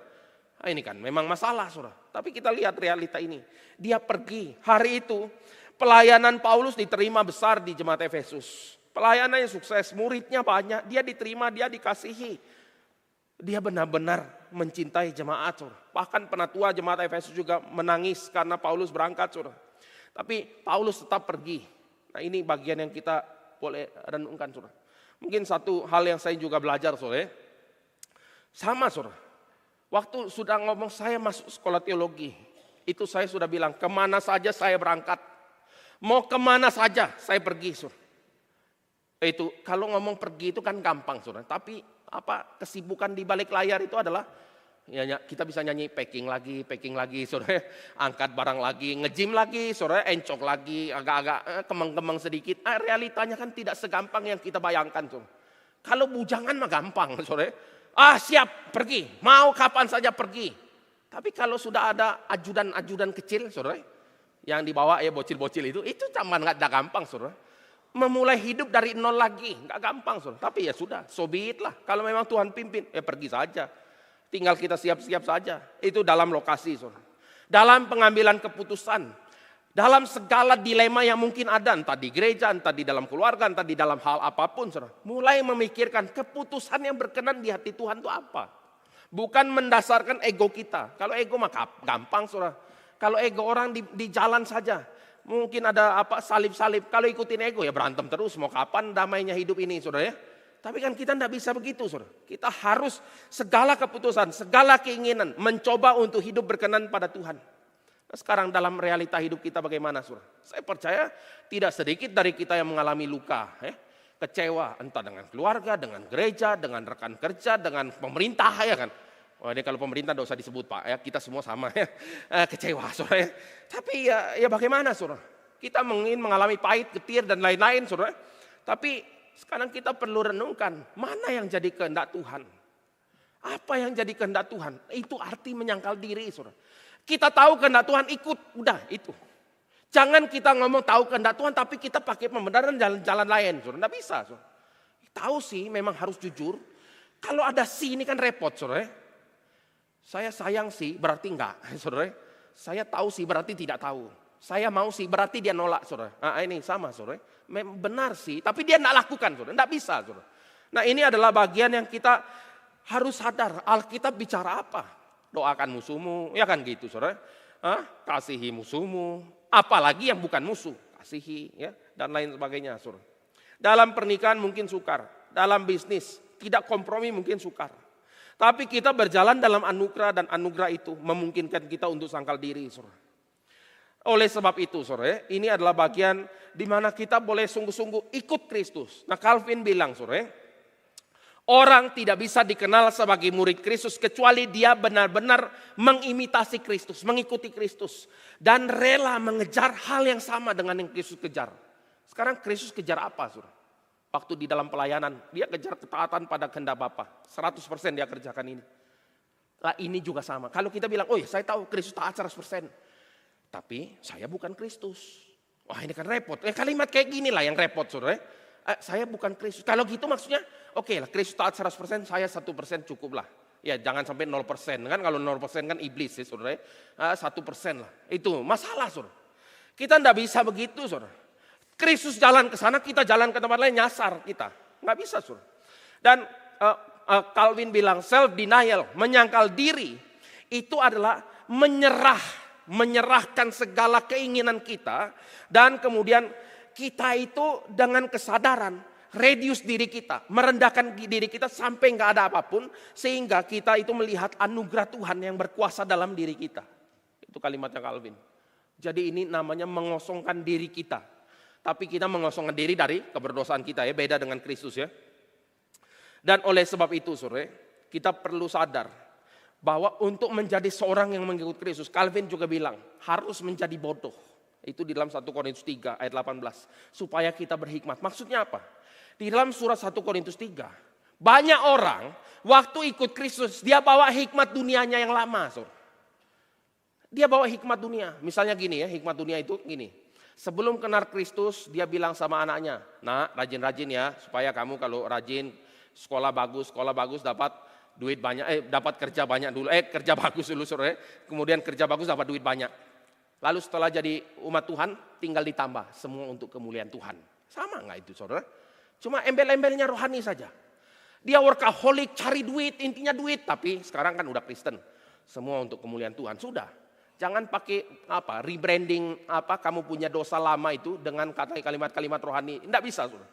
A: Nah, ini kan memang masalah saudara. Tapi kita lihat realita ini. Dia pergi, hari itu pelayanan Paulus diterima besar di jemaat Efesus. Pelayanannya sukses, muridnya banyak, dia diterima, dia dikasihi. Dia benar-benar mencintai jemaat saudara. Bahkan penatua jemaat Efesus juga menangis karena Paulus berangkat saudara. Tapi Paulus tetap pergi. Nah ini bagian yang kita boleh renungkan saudara. Mungkin satu hal yang saya juga belajar saudara. Sama saudara. Waktu sudah ngomong saya masuk sekolah teologi. Itu saya sudah bilang kemana saja saya berangkat. Mau kemana saja saya pergi saudara. Itu kalau ngomong pergi itu kan gampang saudara. Tapi kesibukan di balik layar itu adalah ya, kita bisa nyanyi packing lagi, saudara, angkat barang lagi, nge-gym lagi, saudara, encok lagi, agak-agak kemeng-kemeng sedikit. Realitanya kan tidak segampang yang kita bayangkan, saudara. Kalau bujangan mah gampang, saudara. Siap pergi, mau kapan saja pergi. Tapi kalau sudah ada ajudan-ajudan kecil, saudara, yang dibawa ya bocil-bocil itu zaman nggak gampang, saudara. Memulai hidup dari nol lagi, nggak gampang, saudara. Tapi ya sudah, so be it lah. Kalau memang Tuhan pimpin, ya pergi saja. Tinggal kita siap-siap saja. Itu dalam lokasi, saudara. Dalam pengambilan keputusan. Dalam segala dilema yang mungkin ada. Entah di gereja, entah di dalam keluarga, entah di dalam hal apapun, saudara. Mulai memikirkan keputusan yang berkenan di hati Tuhan itu apa. Bukan mendasarkan ego kita. Kalau ego mah gampang, saudara. Kalau ego orang di jalan saja. Mungkin ada salib-salib. Kalau ikutin ego ya berantem terus. Mau kapan damainya hidup ini, saudara ya. Tapi kan kita tidak bisa begitu saudara. Kita harus segala keputusan, segala keinginan mencoba untuk hidup berkenan pada Tuhan. Nah, sekarang dalam realita hidup kita bagaimana saudara? Saya percaya tidak sedikit dari kita yang mengalami luka. Kecewa entah dengan keluarga, dengan gereja, dengan rekan kerja, dengan pemerintah ya kan. Wah ini kalau pemerintah tidak usah disebut Pak ya, kita semua sama ya. Kecewa saudara ya. Tapi ya bagaimana saudara? Kita ingin mengalami pahit, getir dan lain-lain saudara. Tapi sekarang kita perlu renungkan, mana yang jadi kehendak Tuhan? Apa yang jadi kehendak Tuhan? Itu arti menyangkal diri, saudara. Kita tahu kehendak Tuhan, ikut, udah itu. Jangan kita ngomong tahu kehendak Tuhan tapi kita pakai pembenaran jalan-jalan lain. Saudara, enggak bisa. Saudara. Tahu sih memang harus jujur. Kalau ada si ini kan repot, saudara. Saya sayang sih berarti enggak, saudara. Saya tahu sih berarti tidak tahu. Saya mau sih berarti dia nolak, saudara. Nah, ini sama, saudara. Benar sih, tapi dia enggak lakukan, saudara. Enggak bisa, saudara. Nah, ini adalah bagian yang kita harus sadar. Alkitab bicara apa? Doakan musuhmu, ya kan gitu, saudara. Kasihi musuhmu. Apalagi yang bukan musuh, kasihi, ya, dan lain sebagainya, saudara. Dalam pernikahan mungkin sukar, dalam bisnis tidak kompromi mungkin sukar. Tapi kita berjalan dalam anugerah dan anugerah itu memungkinkan kita untuk sangkal diri, saudara. Oleh sebab itu, saudara, ini adalah bagian di mana kita boleh sungguh-sungguh ikut Kristus. Nah, Calvin bilang, saudara, orang tidak bisa dikenal sebagai murid Kristus kecuali dia benar-benar mengimitasi Kristus, mengikuti Kristus. Dan rela mengejar hal yang sama dengan yang Kristus kejar. Sekarang Kristus kejar apa, saudara? Waktu di dalam pelayanan, dia kejar ketaatan pada kehendak Bapa. 100% dia kerjakan ini. Lah ini juga sama. Kalau kita bilang, oh ya saya tahu Kristus taat 100%. Tapi saya bukan Kristus. Wah ini kan repot. Kalimat kayak gini lah yang repot, saudara. Saya bukan Kristus. Kalau gitu maksudnya, oke lah Kristus taat 100%, saya 1% cukup lah. Ya jangan sampai 0%. Kan kalau 0% kan iblis ya saudara. 1% lah. Itu masalah, saudara. Kita enggak bisa begitu, saudara. Kristus jalan ke sana, kita jalan ke tempat lain, nyasar kita. Enggak bisa, saudara. Dan Calvin bilang self denial, menyangkal diri, itu adalah menyerahkan segala keinginan kita. Dan kemudian kita itu dengan kesadaran reduce diri kita, merendahkan diri kita sampai nggak ada apapun, sehingga kita itu melihat anugerah Tuhan yang berkuasa dalam diri kita. Itu kalimatnya Calvin. Jadi ini namanya mengosongkan diri kita. Tapi kita mengosongkan diri dari keberdosaan kita ya, beda dengan Kristus ya. Dan oleh sebab itu, saudara, kita perlu sadar bahwa untuk menjadi seorang yang mengikut Kristus, Calvin juga bilang harus menjadi bodoh. Itu di dalam 1 Korintus 3 ayat 18. Supaya kita berhikmat. Maksudnya apa? Di dalam surat 1 Korintus 3. Banyak orang waktu ikut Kristus dia bawa hikmat dunianya yang lama. Saudara. Dia bawa hikmat dunia. Misalnya gini ya, hikmat dunia itu gini. Sebelum kenal Kristus dia bilang sama anaknya. Nah rajin-rajin ya. Supaya kamu kalau rajin sekolah bagus dapat duit banyak. Dapat kerja banyak dulu. Kerja bagus dulu saudara. Kemudian kerja bagus dapat duit banyak. Lalu setelah jadi umat Tuhan, tinggal ditambah semua untuk kemuliaan Tuhan. Sama nggak itu saudara? Cuma embel-embelnya rohani saja. Dia workaholic, cari duit, intinya duit. Tapi sekarang kan udah Kristen. Semua untuk kemuliaan Tuhan. Sudah. Jangan pakai rebranding kamu punya dosa lama itu dengan kalimat-kalimat rohani. Nggak bisa saudara.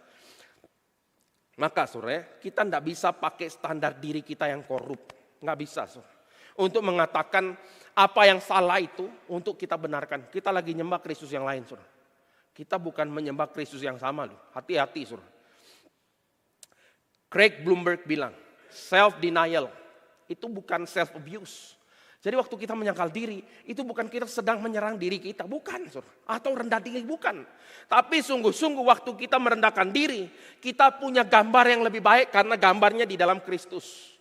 A: Maka saudara, kita nggak bisa pakai standar diri kita yang korup. Nggak bisa saudara. Untuk mengatakan apa yang salah itu untuk kita benarkan. Kita lagi nyembah Kristus yang lain, saudara. Kita bukan menyembah Kristus yang sama loh. Hati-hati, saudara. Craig Blomberg bilang, self-denial itu bukan self-abuse. Jadi waktu kita menyangkal diri, itu bukan kita sedang menyerang diri kita. Bukan, saudara. Atau rendah diri, bukan. Tapi sungguh-sungguh waktu kita merendahkan diri, kita punya gambar yang lebih baik karena gambarnya di dalam Kristus.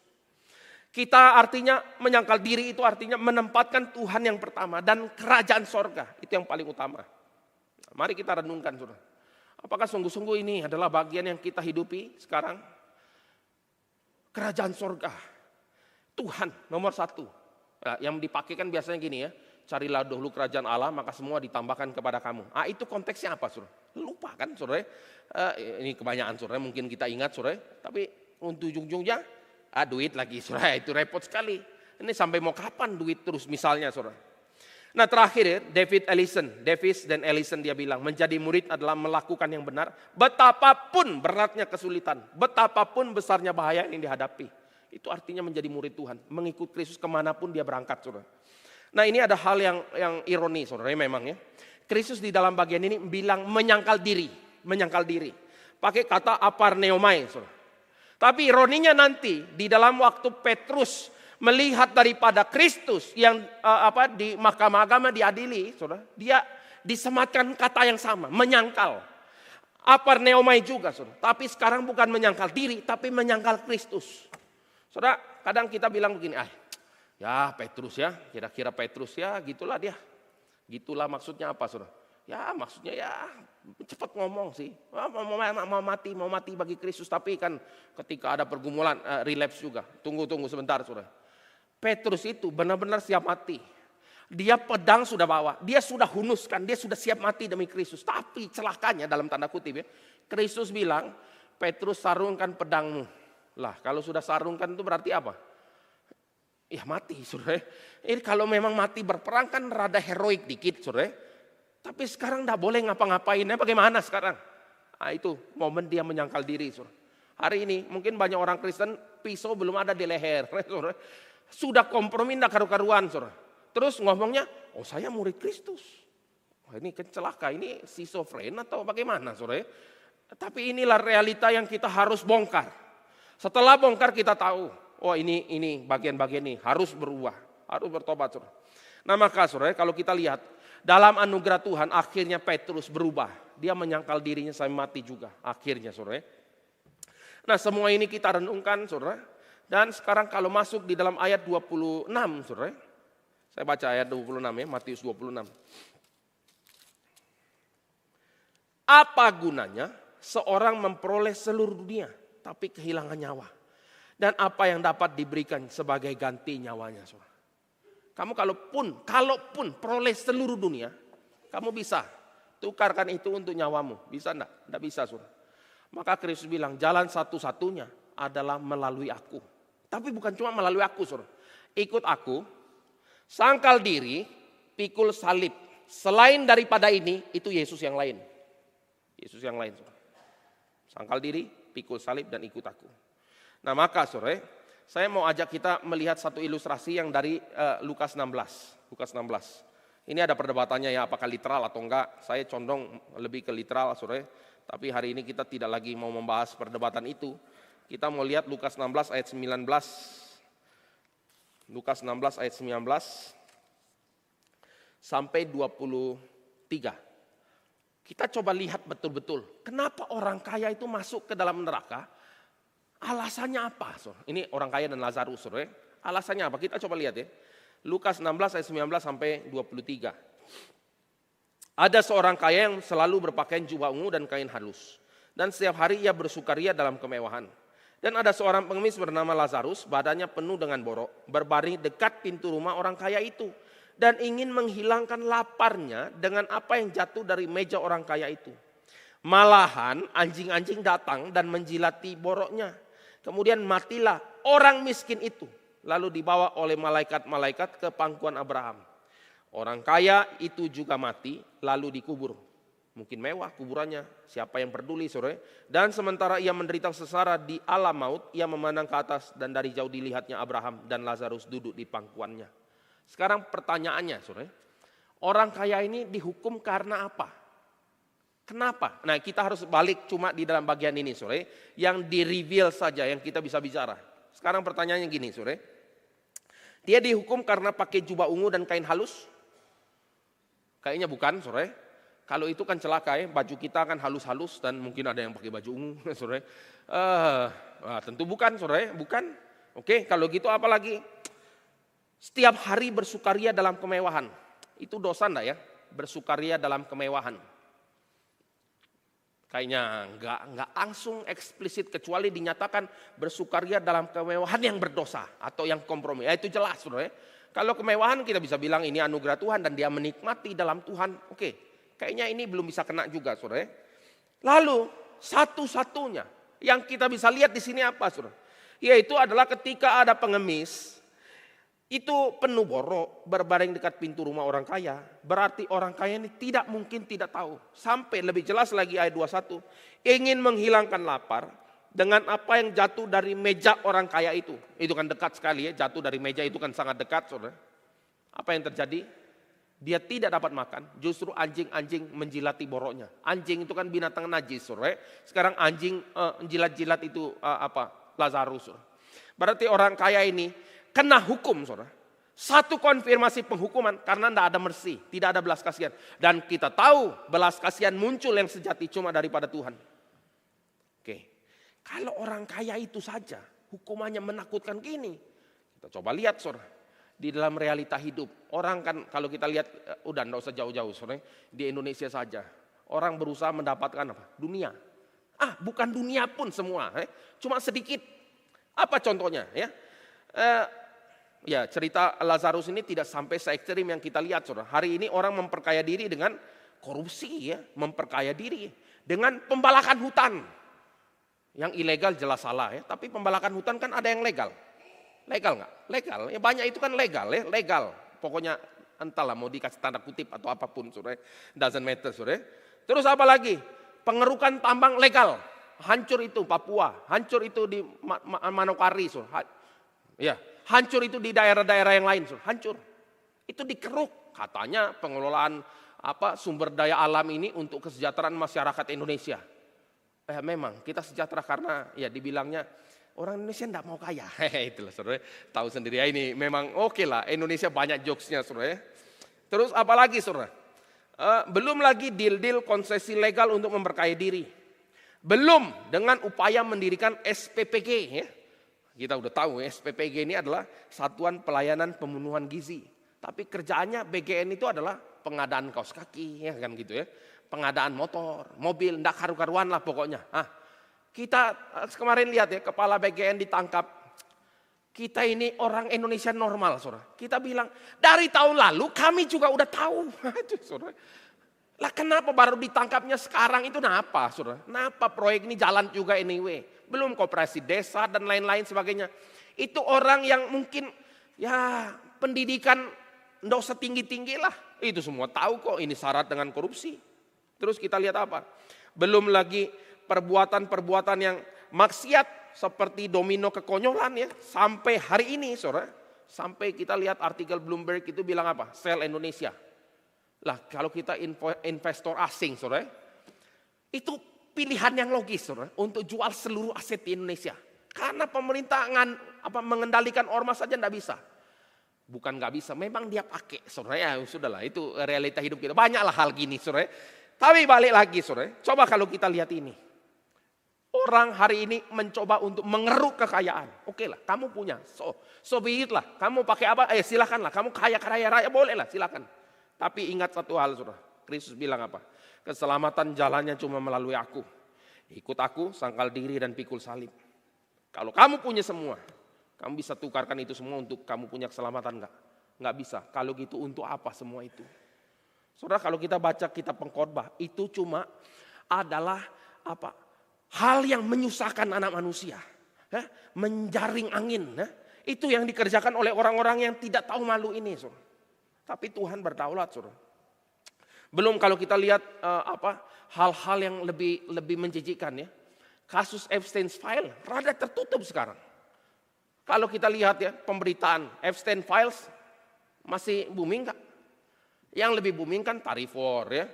A: Kita artinya menyangkal diri itu artinya menempatkan Tuhan yang pertama dan kerajaan sorga. Itu yang paling utama. Mari kita renungkan, saudara. Apakah sungguh-sungguh ini adalah bagian yang kita hidupi sekarang? Kerajaan sorga. Tuhan nomor 1. Nah, yang dipakai kan biasanya gini ya. Carilah dahulu kerajaan Allah maka semua ditambahkan kepada kamu. Itu konteksnya apa, saudara? Lupa kan, saudara? Ini kebanyakan, saudara. Mungkin kita ingat, saudara. Tapi untuk ujung-ujungnya duit lagi, saudara, itu repot sekali. Ini sampai mau kapan duit terus misalnya, saudara. Nah terakhir ya, Davis dan Ellison dia bilang, menjadi murid adalah melakukan yang benar. Betapapun beratnya kesulitan, betapapun besarnya bahaya yang dihadapi. Itu artinya menjadi murid Tuhan, mengikut Kristus kemanapun dia berangkat, saudara. Nah ini ada hal yang ironi, saudara, memang ya. Kristus di dalam bagian ini bilang menyangkal diri. Pakai kata aparneomai, saudara. Tapi ironinya nanti di dalam waktu Petrus melihat daripada Kristus yang di mahkamah agama diadili, saudara, dia disematkan kata yang sama, menyangkal. Aparneomai juga, saudara. Tapi sekarang bukan menyangkal diri, tapi menyangkal Kristus. Saudara, kadang kita bilang begini, ya Petrus ya, kira-kira Petrus ya, gitulah dia. Gitulah maksudnya apa, saudara? Ya maksudnya ya cepat ngomong sih. Mau mati bagi Kristus. Tapi kan ketika ada pergumulan, relapse juga. Tunggu sebentar saudara. Petrus itu benar-benar siap mati. Dia pedang sudah bawa, dia sudah hunuskan, dia sudah siap mati demi Kristus. Tapi celakanya dalam tanda kutip ya, Kristus bilang, Petrus sarungkan pedangmu. Lah kalau sudah sarungkan itu berarti apa? Ya mati saudara. Ini kalau memang mati berperang kan rada heroik dikit saudara. Tapi sekarang tidak boleh ngapa-ngapainnya, bagaimana sekarang? Nah, itu momen dia menyangkal diri saudara. Hari ini mungkin banyak orang Kristen pisau belum ada di leher. Saudara. Sudah kompromi tidak karu-karuan saudara. Terus ngomongnya, oh saya murid Kristus. Wah, ini celaka, ini schizofren atau bagaimana saudara? Tapi inilah realita yang kita harus bongkar. Setelah bongkar kita tahu, oh ini bagian-bagian ini harus berubah, harus bertobat saudara. Nah maka saudara kalau kita lihat, dalam anugerah Tuhan akhirnya Petrus berubah. Dia menyangkal dirinya sampai mati juga akhirnya saudara. Nah semua ini kita renungkan saudara. Dan sekarang kalau masuk di dalam ayat 26 saudara. Saya baca ayat 26 ya, Matius 26. Apa gunanya seorang memperoleh seluruh dunia tapi kehilangan nyawa? Dan apa yang dapat diberikan sebagai ganti nyawanya? Saudara? Kamu kalaupun peroleh seluruh dunia, kamu bisa tukarkan itu untuk nyawamu. Bisa enggak? Enggak bisa saudara. Maka Kristus bilang jalan satu-satunya adalah melalui aku. Tapi bukan cuma melalui aku saudara. Ikut aku. Sangkal diri, pikul salib. Selain daripada ini, itu Yesus yang lain. Yesus yang lain. Sangkal diri, pikul salib dan ikut aku. Nah maka sore, saya mau ajak kita melihat satu ilustrasi yang dari Lukas 16. Lukas 16. Ini ada perdebatannya ya, apakah literal atau enggak. Saya condong lebih ke literal sore. Tapi hari ini kita tidak lagi mau membahas perdebatan itu. Kita mau lihat Lukas 16 ayat 19. Lukas 16 ayat 19 sampai 23. Kita coba lihat betul-betul. Kenapa orang kaya itu masuk ke dalam neraka? Alasannya apa? Ini orang kaya dan Lazarus. Alasannya apa? Kita coba lihat ya. Lukas 16 ayat 19 sampai 23. Ada seorang kaya yang selalu berpakaian jubah ungu dan kain halus. Dan setiap hari ia bersukaria dalam kemewahan. Dan ada seorang pengemis bernama Lazarus, badannya penuh dengan borok, berbaring dekat pintu rumah orang kaya itu. Dan ingin menghilangkan laparnya dengan apa yang jatuh dari meja orang kaya itu. Malahan anjing-anjing datang dan menjilati boroknya. Kemudian matilah orang miskin itu. Lalu dibawa oleh malaikat-malaikat ke pangkuan Abraham. Orang kaya itu juga mati lalu dikubur. Mungkin mewah kuburannya, siapa yang peduli sore. Dan sementara ia menderita sesara di alam maut, ia memandang ke atas dan dari jauh dilihatnya Abraham dan Lazarus duduk di pangkuannya. Sekarang pertanyaannya sore, orang kaya ini dihukum karena apa? Kenapa? Nah kita harus balik cuma di dalam bagian ini sore, yang di-reveal saja yang kita bisa bicara. Sekarang pertanyaannya gini sore, dia dihukum karena pakai jubah ungu dan kain halus? Kayaknya bukan sore. Kalau itu kan celaka ya, baju kita kan halus-halus dan mungkin ada yang pakai baju ungu, sore. Tentu bukan, sore, bukan. Oke, kalau gitu apalagi? Setiap hari bersukaria dalam kemewahan. Itu dosa enggak ya? Bersukaria dalam kemewahan. Kayaknya enggak langsung eksplisit kecuali dinyatakan bersukaria dalam kemewahan yang berdosa atau yang kompromi. Ya itu jelas, sore. Kalau kemewahan kita bisa bilang ini anugerah Tuhan dan dia menikmati dalam Tuhan. Oke. Kayaknya ini belum bisa kena juga, saudara. Lalu satu-satunya yang kita bisa lihat di sini apa, saudara? Yaitu adalah ketika ada pengemis itu penuh borok berbaring dekat pintu rumah orang kaya. Berarti orang kaya ini tidak mungkin tidak tahu. Sampai lebih jelas lagi ayat 21. Ingin menghilangkan lapar dengan apa yang jatuh dari meja orang kaya itu. Itu kan dekat sekali ya, jatuh dari meja itu kan sangat dekat, saudara. Apa yang terjadi? Dia tidak dapat makan, justru anjing-anjing menjilati boroknya. Anjing itu kan binatang najis, saudara. Sekarang anjing jilat-jilat itu Lazarus. Saudara. Berarti orang kaya ini kena hukum, saudara. Satu konfirmasi penghukuman karena tidak ada mercy, tidak ada belas kasihan. Dan kita tahu belas kasihan muncul yang sejati cuma daripada Tuhan. Oke, kalau orang kaya itu saja hukumannya menakutkan gini. Kita coba lihat, saudara. di dalam realita hidup. Orang kan kalau kita lihat, udah enggak usah jauh-jauh, saudara, di Indonesia saja. Orang berusaha mendapatkan apa? Dunia. Bukan dunia pun semua, cuma sedikit. Apa contohnya? Ya cerita Lazarus ini tidak sampai se-ekstrim yang kita lihat, saudara. Hari ini orang memperkaya diri dengan korupsi, ya, memperkaya diri dengan pembalakan hutan. Yang ilegal jelas salah, ya. Tapi pembalakan hutan kan ada yang legal. Legal nggak? Legal. Ya banyak itu kan legal, ya, legal. Pokoknya entahlah mau dikasih tanda kutip atau apapun, saudara. Doesn't matter, saudara. Terus apa lagi? Pengerukan tambang legal. Hancur itu Papua, hancur itu di Manokwari, saudara. Ya, hancur itu di daerah-daerah yang lain, saudara. Hancur. Itu dikeruk. Katanya pengelolaan sumber daya alam ini untuk kesejahteraan masyarakat Indonesia. Memang kita sejahtera karena ya dibilangnya orang Indonesia tidak mau kaya. Itulah, saudara. Tahu sendiri ya, ini memang oke lah. Indonesia banyak jokesnya, saudara. Terus apalagi, saudara? Belum lagi deal-deal konsesi legal untuk memperkaya diri. Belum dengan upaya mendirikan SPPG. Ya. Kita udah tahu SPPG ini adalah Satuan Pelayanan Pemenuhan Gizi. Tapi kerjaannya BGN itu adalah pengadaan kaos kaki, ya kan gitu ya. Pengadaan motor, mobil, ndak karu-karuan lah pokoknya. Kita kemarin lihat ya, kepala BGN ditangkap. Kita ini orang Indonesia normal, saudara. Kita bilang, dari tahun lalu kami juga udah tahu. Saudara. Lah kenapa baru ditangkapnya sekarang, itu kenapa, saudara? Kenapa proyek ini jalan juga anyway? Belum koperasi desa dan lain-lain sebagainya. Itu orang yang mungkin ya pendidikan nggak usah tinggi-tinggi lah. Itu semua tahu kok ini syarat dengan korupsi. Terus kita lihat apa? Belum lagi perbuatan-perbuatan yang maksiat seperti domino kekonyolan, ya, sampai hari ini, saudara. Sampai kita lihat artikel Bloomberg itu bilang apa? Sell Indonesia. Lah kalau kita investor asing, saudara, itu pilihan yang logis, saudara, untuk jual seluruh aset di Indonesia. Karena pemerintah mengendalikan ormas saja tidak bisa. Bukan nggak bisa, memang dia pakai, saudara. Ya sudahlah, itu realita hidup kita. Banyaklah hal gini, saudara. Tapi balik lagi, saudara. Coba kalau kita lihat ini. Orang hari ini mencoba untuk mengeruk kekayaan. Oke lah, kamu punya. So be it lah. Kamu pakai apa? Silakan lah. Kamu kaya raya, boleh lah, silakan. Tapi ingat satu hal, saudara. Kristus bilang apa? Keselamatan jalannya cuma melalui aku. Ikut aku, sangkal diri dan pikul salib. Kalau kamu punya semua, kamu bisa tukarkan itu semua untuk kamu punya keselamatan enggak? Enggak bisa. Kalau gitu untuk apa semua itu? Saudara, kalau kita baca kitab Pengkhotbah, itu cuma adalah hal yang menyusahkan anak manusia. Menjaring angin. Itu yang dikerjakan oleh orang-orang yang tidak tahu malu ini, saudara. Tapi Tuhan berdaulat, saudara. Belum kalau kita lihat hal-hal yang lebih menjijikkan, ya. Kasus Epstein Files rada tertutup sekarang. Kalau kita lihat ya pemberitaan Epstein Files masih booming enggak? Yang lebih booming kan tarif war, ya.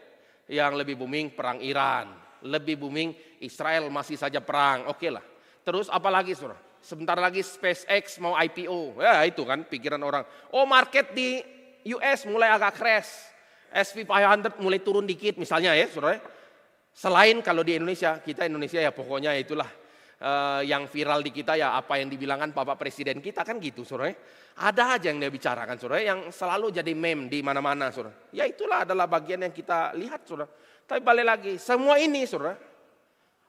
A: Yang lebih booming perang Iran. Lebih booming Israel masih saja perang, oke lah. Terus apalagi, saudara? Sebentar lagi SpaceX mau IPO, ya itu kan pikiran orang. Market di US mulai agak crash, S&P 500 mulai turun dikit misalnya, ya saudara. Selain kalau di Indonesia, kita Indonesia ya pokoknya itulah yang viral di kita ya apa yang dibilangkan Bapak Presiden kita kan gitu, saudara. Ada aja yang dia bicarakan, saudara, yang selalu jadi meme di mana-mana, saudara. Ya itulah adalah bagian yang kita lihat, saudara. Tapi balik lagi, semua ini, saudara,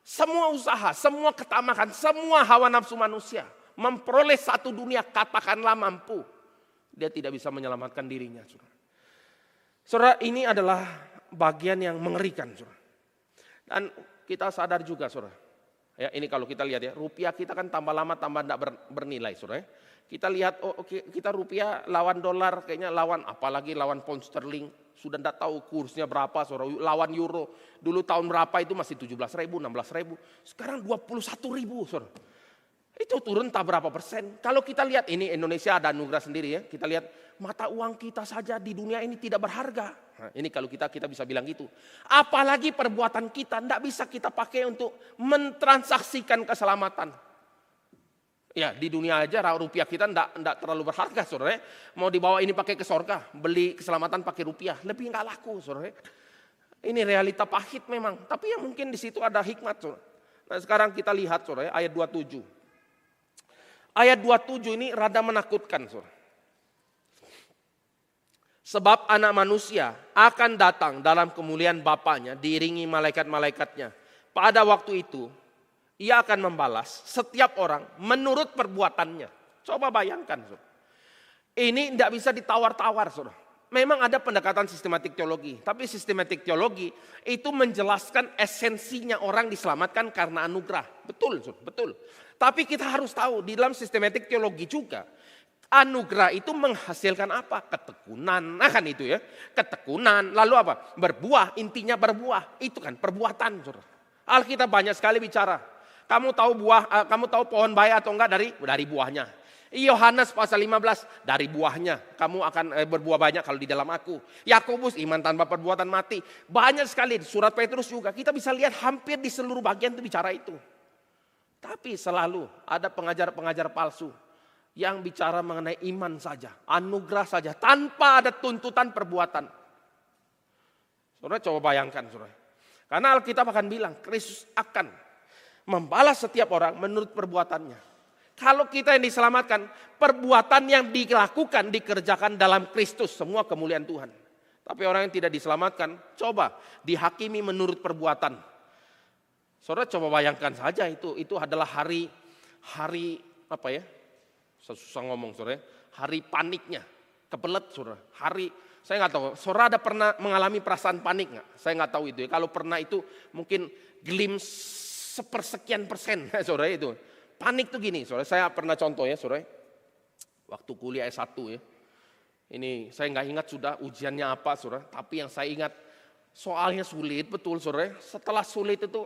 A: semua usaha, semua ketamakan, semua hawa nafsu manusia memperoleh satu dunia katakanlah mampu, dia tidak bisa menyelamatkan dirinya, saudara. Saudara, ini adalah bagian yang mengerikan, saudara. Dan kita sadar juga, saudara. Ya, ini kalau kita lihat ya, rupiah kita kan tambah lama tambah tidak bernilai, saudara. Kita lihat, kita rupiah lawan dolar, kayaknya apalagi lawan pound sterling. Sudah tidak tahu kursnya berapa, saudara. Lawan euro. Dulu tahun berapa itu masih 17.000, 16.000. Sekarang 21.000, saudara. Itu turun tak berapa persen. Kalau kita lihat ini Indonesia ada anugerah sendiri, ya. Kita lihat mata uang kita saja di dunia ini tidak berharga. Nah, ini kalau kita bisa bilang gitu. Apalagi perbuatan kita tidak bisa kita pakai untuk mentransaksikan keselamatan. Ya di dunia aja rupiah kita enggak terlalu berharga, saudara. Mau dibawa ini pakai ke surga, beli keselamatan pakai rupiah, lebih enggak laku, saudara. Ini realita pahit memang, tapi ya mungkin di situ ada hikmat, saudara. Nah sekarang kita lihat, saudara, ayat 27. Ayat 27 ini rada menakutkan, saudara. Sebab anak manusia akan datang dalam kemuliaan Bapanya diiringi malaikat-malaikatnya. Pada waktu itu ia akan membalas setiap orang menurut perbuatannya. Coba bayangkan, saudara. Ini tidak bisa ditawar-tawar, saudara. Memang ada pendekatan sistematik teologi. Tapi sistematik teologi itu menjelaskan esensinya orang diselamatkan karena anugerah. Betul, saudara, betul. Tapi kita harus tahu di dalam sistematik teologi juga. Anugerah itu menghasilkan apa? Ketekunan. Nah kan itu ya. Ketekunan. Lalu apa? Berbuah. Intinya berbuah. Itu kan perbuatan, saudara. Alkitab banyak sekali bicara. Kamu tahu pohon baik atau enggak dari buahnya. Yohanes pasal 15 dari buahnya. Kamu akan berbuah banyak kalau di dalam aku. Yakobus iman tanpa perbuatan mati. Banyak sekali surat Petrus juga. Kita bisa lihat hampir di seluruh bagian itu bicara itu. Tapi selalu ada pengajar-pengajar palsu yang bicara mengenai iman saja, anugerah saja, tanpa ada tuntutan perbuatan. Saudara coba bayangkan, saudara. Karena Alkitab akan bilang, Kristus akan membalas setiap orang menurut perbuatannya. Kalau kita yang diselamatkan, perbuatan yang dilakukan, dikerjakan dalam Kristus, semua kemuliaan Tuhan. Tapi orang yang tidak diselamatkan, coba dihakimi menurut perbuatan. Saudara coba bayangkan saja itu adalah hari apa ya? Susah ngomong, saudara. Hari paniknya, kebelet, saudara. Saya nggak tahu. Saudara ada pernah mengalami perasaan panik nggak? Saya nggak tahu itu ya. Kalau pernah itu mungkin glimpse sepersekian persen, saudara itu. Panik tuh gini, saudara. Saya pernah contoh ya, saudara. Waktu kuliah S1 ya. Ini saya nggak ingat sudah ujiannya apa, saudara. Tapi yang saya ingat soalnya sulit, betul, saudara. Setelah sulit itu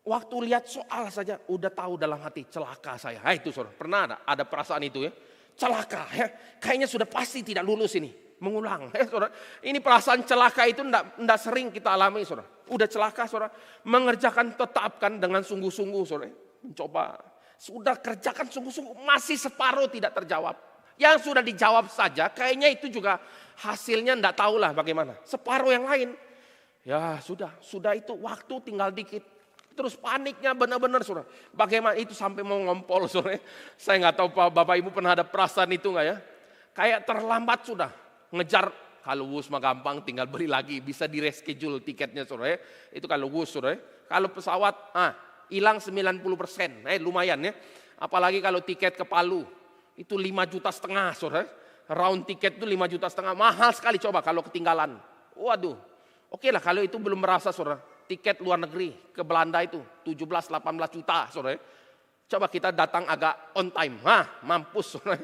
A: waktu lihat soal saja udah tahu dalam hati celaka saya. Itu saudara, pernah ada perasaan itu ya? Celaka ya, kayaknya sudah pasti tidak lulus ini. Mengulang ya saudara. Ini perasaan celaka itu enggak sering kita alami saudara. Udah celaka saudara, mengerjakan tetapkan dengan sungguh-sungguh saudara. Mencoba, sudah kerjakan sungguh-sungguh, masih separuh tidak terjawab. Yang sudah dijawab saja kayaknya itu juga hasilnya enggak tahulah bagaimana. Separuh yang lain, ya sudah itu waktu tinggal dikit. Terus paniknya benar-benar saudara. Bagaimana itu sampai mau ngompol saudara. Saya nggak tahu Bapak Ibu pernah ada perasaan itu nggak ya. Kayak terlambat sudah. Ngejar kalau wus mah gampang tinggal beli lagi. Bisa di reschedule tiketnya saudara. Itu kalau wus saudara. Kalau pesawat hilang 90%. Lumayan ya. Apalagi kalau tiket ke Palu. Itu 5,5 juta saudara. Round tiket itu 5,5 juta. Mahal sekali coba kalau ketinggalan. Waduh. Oke lah kalau itu belum merasa saudara. Tiket luar negeri ke Belanda itu 17-18 juta saudara. Coba kita datang agak on time. Mampus saudara.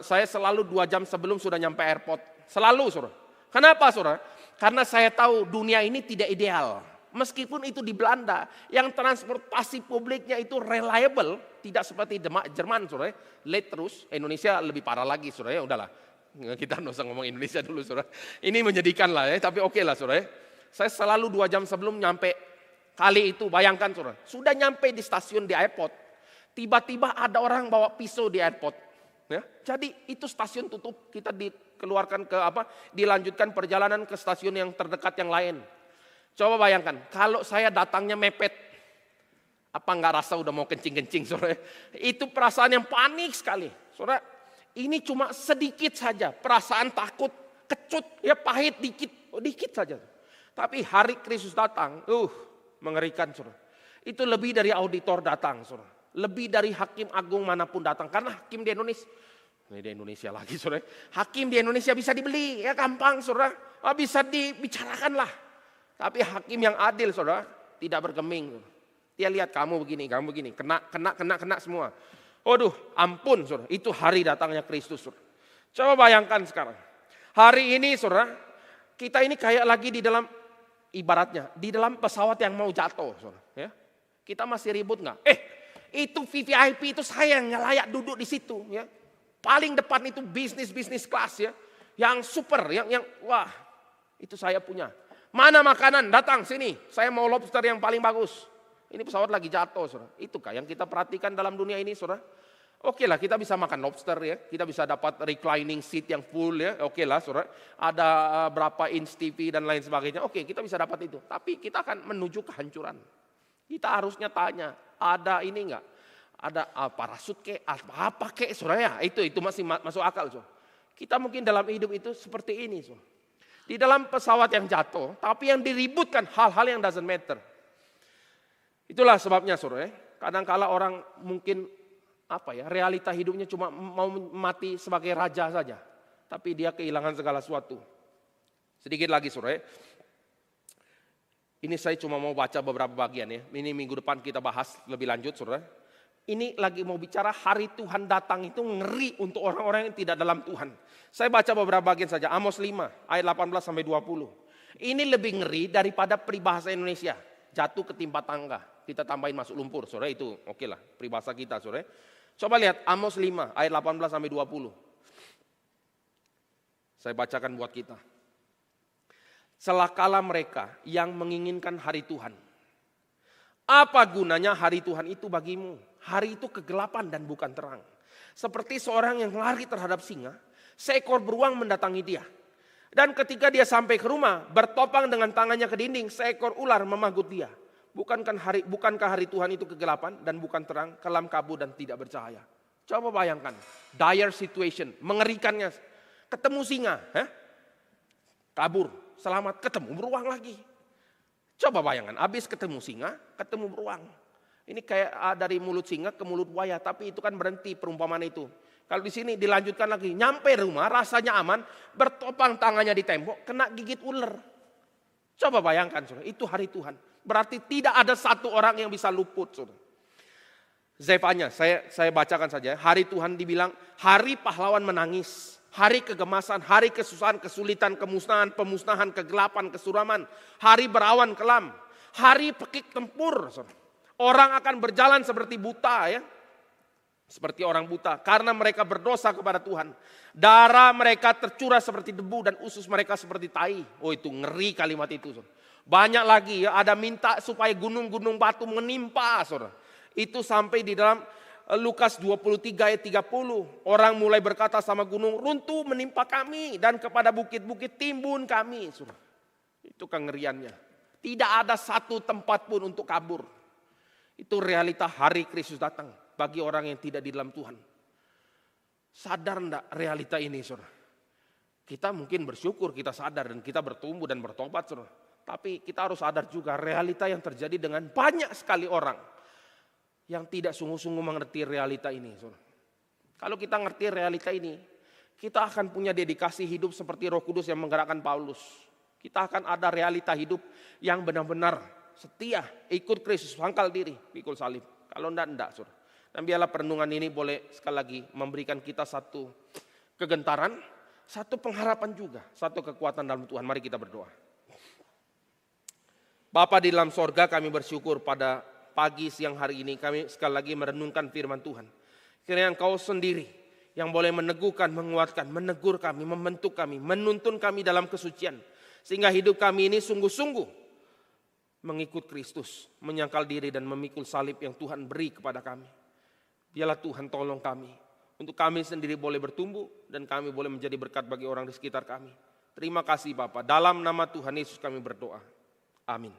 A: Saya selalu 2 jam sebelum sudah nyampe airport. Selalu saudara. Kenapa saudara? Karena saya tahu dunia ini tidak ideal. Meskipun itu di Belanda, yang transportasi publiknya itu reliable, tidak seperti Jerman saudara. Late terus, Indonesia lebih parah lagi saudara. Ya udahlah. Kita nggak usah ngomong Indonesia dulu saudara. Ini menyedihkan lah ya, tapi oke lah saudara. Saya selalu 2 jam sebelum nyampe. Kali itu bayangkan saudara, sudah nyampe di stasiun di airport. Tiba-tiba ada orang bawa pisau di airport. Ya, jadi itu stasiun tutup, kita dikeluarkan dilanjutkan perjalanan ke stasiun yang terdekat yang lain. Coba bayangkan, kalau saya datangnya mepet. Apa nggak rasa udah mau kencing-kencing saudara. Itu perasaan yang panik sekali. Saudara, ini cuma sedikit saja. Perasaan takut, kecut, ya pahit dikit saja. Tapi hari Kristus datang, mengerikan saudara. Itu lebih dari auditor datang saudara. Lebih dari hakim agung manapun datang. Karena hakim di Indonesia lagi saudara. Hakim di Indonesia bisa dibeli, ya gampang saudara. Bisa dibicarakan lah. Tapi hakim yang adil saudara, tidak bergeming. Dia lihat kamu begini, kena semua. Waduh, ampun saudara. Itu hari datangnya Kristus saudara. Coba bayangkan sekarang. Hari ini saudara, kita ini kayak lagi di dalam ibaratnya di dalam pesawat yang mau jatuh, saudara. Ya, kita masih ribut nggak? Itu VVIP itu saya yang layak duduk di situ, ya. Paling depan itu bisnis kelas ya, yang super, yang wah itu saya punya. Mana makanan? Datang sini, saya mau lobster yang paling bagus. Ini pesawat lagi jatuh, saudara. Itukah yang kita perhatikan dalam dunia ini, saudara? Oke lah, kita bisa makan lobster ya, kita bisa dapat reclining seat yang full ya, oke lah saudara. Ada berapa inch TV dan lain sebagainya, oke kita bisa dapat itu. Tapi kita akan menuju kehancuran. Kita harusnya tanya, ada ini enggak? Ada parasut kek, apa kek saudara ya, itu masih masuk akal saudara. Kita mungkin dalam hidup itu seperti ini. Di dalam pesawat yang jatuh, tapi yang diributkan hal-hal yang doesn't matter. Itulah sebabnya saudara, kadang-kala orang mungkin realita hidupnya cuma mau mati sebagai raja saja. Tapi dia kehilangan segala sesuatu. Sedikit lagi saudara, ini saya cuma mau baca beberapa bagian ya. Ini minggu depan kita bahas lebih lanjut saudara. Ini lagi mau bicara hari Tuhan datang itu ngeri untuk orang-orang yang tidak dalam Tuhan. Saya baca beberapa bagian saja. Amos 5 ayat 18 sampai 20. Ini lebih ngeri daripada peribahasa Indonesia. Jatuh ketimpa tangga. Kita tambahin masuk lumpur. Saudara itu oke lah peribahasa kita saudara. Coba lihat Amos 5 ayat 18 sampai 20. Saya bacakan buat kita. Celakalah mereka yang menginginkan hari Tuhan. Apa gunanya hari Tuhan itu bagimu? Hari itu kegelapan dan bukan terang. Seperti seorang yang lari terhadap singa, seekor beruang mendatangi dia. Dan ketika dia sampai ke rumah, bertopang dengan tangannya ke dinding, seekor ular memagut dia. Bukankah hari Tuhan itu kegelapan dan bukan terang, kelam kabut dan tidak bercahaya? Coba bayangkan, dire situation, mengerikannya. Ketemu singa, kabur, selamat, ketemu beruang lagi. Coba bayangkan, habis ketemu singa, ketemu beruang. Ini kayak dari mulut singa ke mulut buaya, tapi itu kan berhenti perumpamaan itu. Kalau di sini dilanjutkan lagi, nyampe rumah rasanya aman, bertopang tangannya di tembok, kena gigit ular. Coba bayangkan, saudara, itu hari Tuhan. Berarti tidak ada satu orang yang bisa luput, saudara. Zefanya, saya bacakan saja. Hari Tuhan dibilang, hari pahlawan menangis. Hari kegemasan, hari kesusahan, kesulitan, kemusnahan, pemusnahan, kegelapan, kesuraman. Hari berawan kelam. Hari pekik tempur. Orang akan berjalan seperti buta ya. Seperti orang buta. Karena mereka berdosa kepada Tuhan. Darah mereka tercurah seperti debu dan usus mereka seperti tai. Oh itu ngeri kalimat itu. Banyak lagi ya. Ada minta supaya gunung-gunung batu menimpa. Itu sampai di dalam Lukas 23 ayat 30. Orang mulai berkata sama gunung, runtuh menimpa kami. Dan kepada bukit-bukit timbun kami. Itu kengeriannya. Tidak ada satu tempat pun untuk kabur. Itu realita hari Kristus datang. Bagi orang yang tidak di dalam Tuhan. Sadar enggak realita ini saudara? Kita mungkin bersyukur, kita sadar dan kita bertumbuh dan bertobat saudara. Tapi kita harus sadar juga realita yang terjadi dengan banyak sekali orang. Yang tidak sungguh-sungguh mengerti realita ini. Kalau kita ngerti realita ini, kita akan punya dedikasi hidup seperti Roh Kudus yang menggerakkan Paulus. Kita akan ada realita hidup yang benar-benar setia, ikut Kristus, sangkal diri, pikul salib. Kalau enggak, saudara. Dan biarlah perenungan ini boleh sekali lagi memberikan kita satu kegentaran, satu pengharapan juga, satu kekuatan dalam Tuhan. Mari kita berdoa. Bapa di dalam sorga, kami bersyukur pada pagi siang hari ini kami sekali lagi merenungkan firman Tuhan. Kiranya Engkau sendiri yang boleh meneguhkan, menguatkan, menegur kami, membentuk kami, menuntun kami dalam kesucian. Sehingga hidup kami ini sungguh-sungguh mengikut Kristus, menyangkal diri dan memikul salib yang Tuhan beri kepada kami. Biarlah Tuhan tolong kami, untuk kami sendiri boleh bertumbuh dan kami boleh menjadi berkat bagi orang di sekitar kami. Terima kasih Bapa, dalam nama Tuhan Yesus kami berdoa. Amin.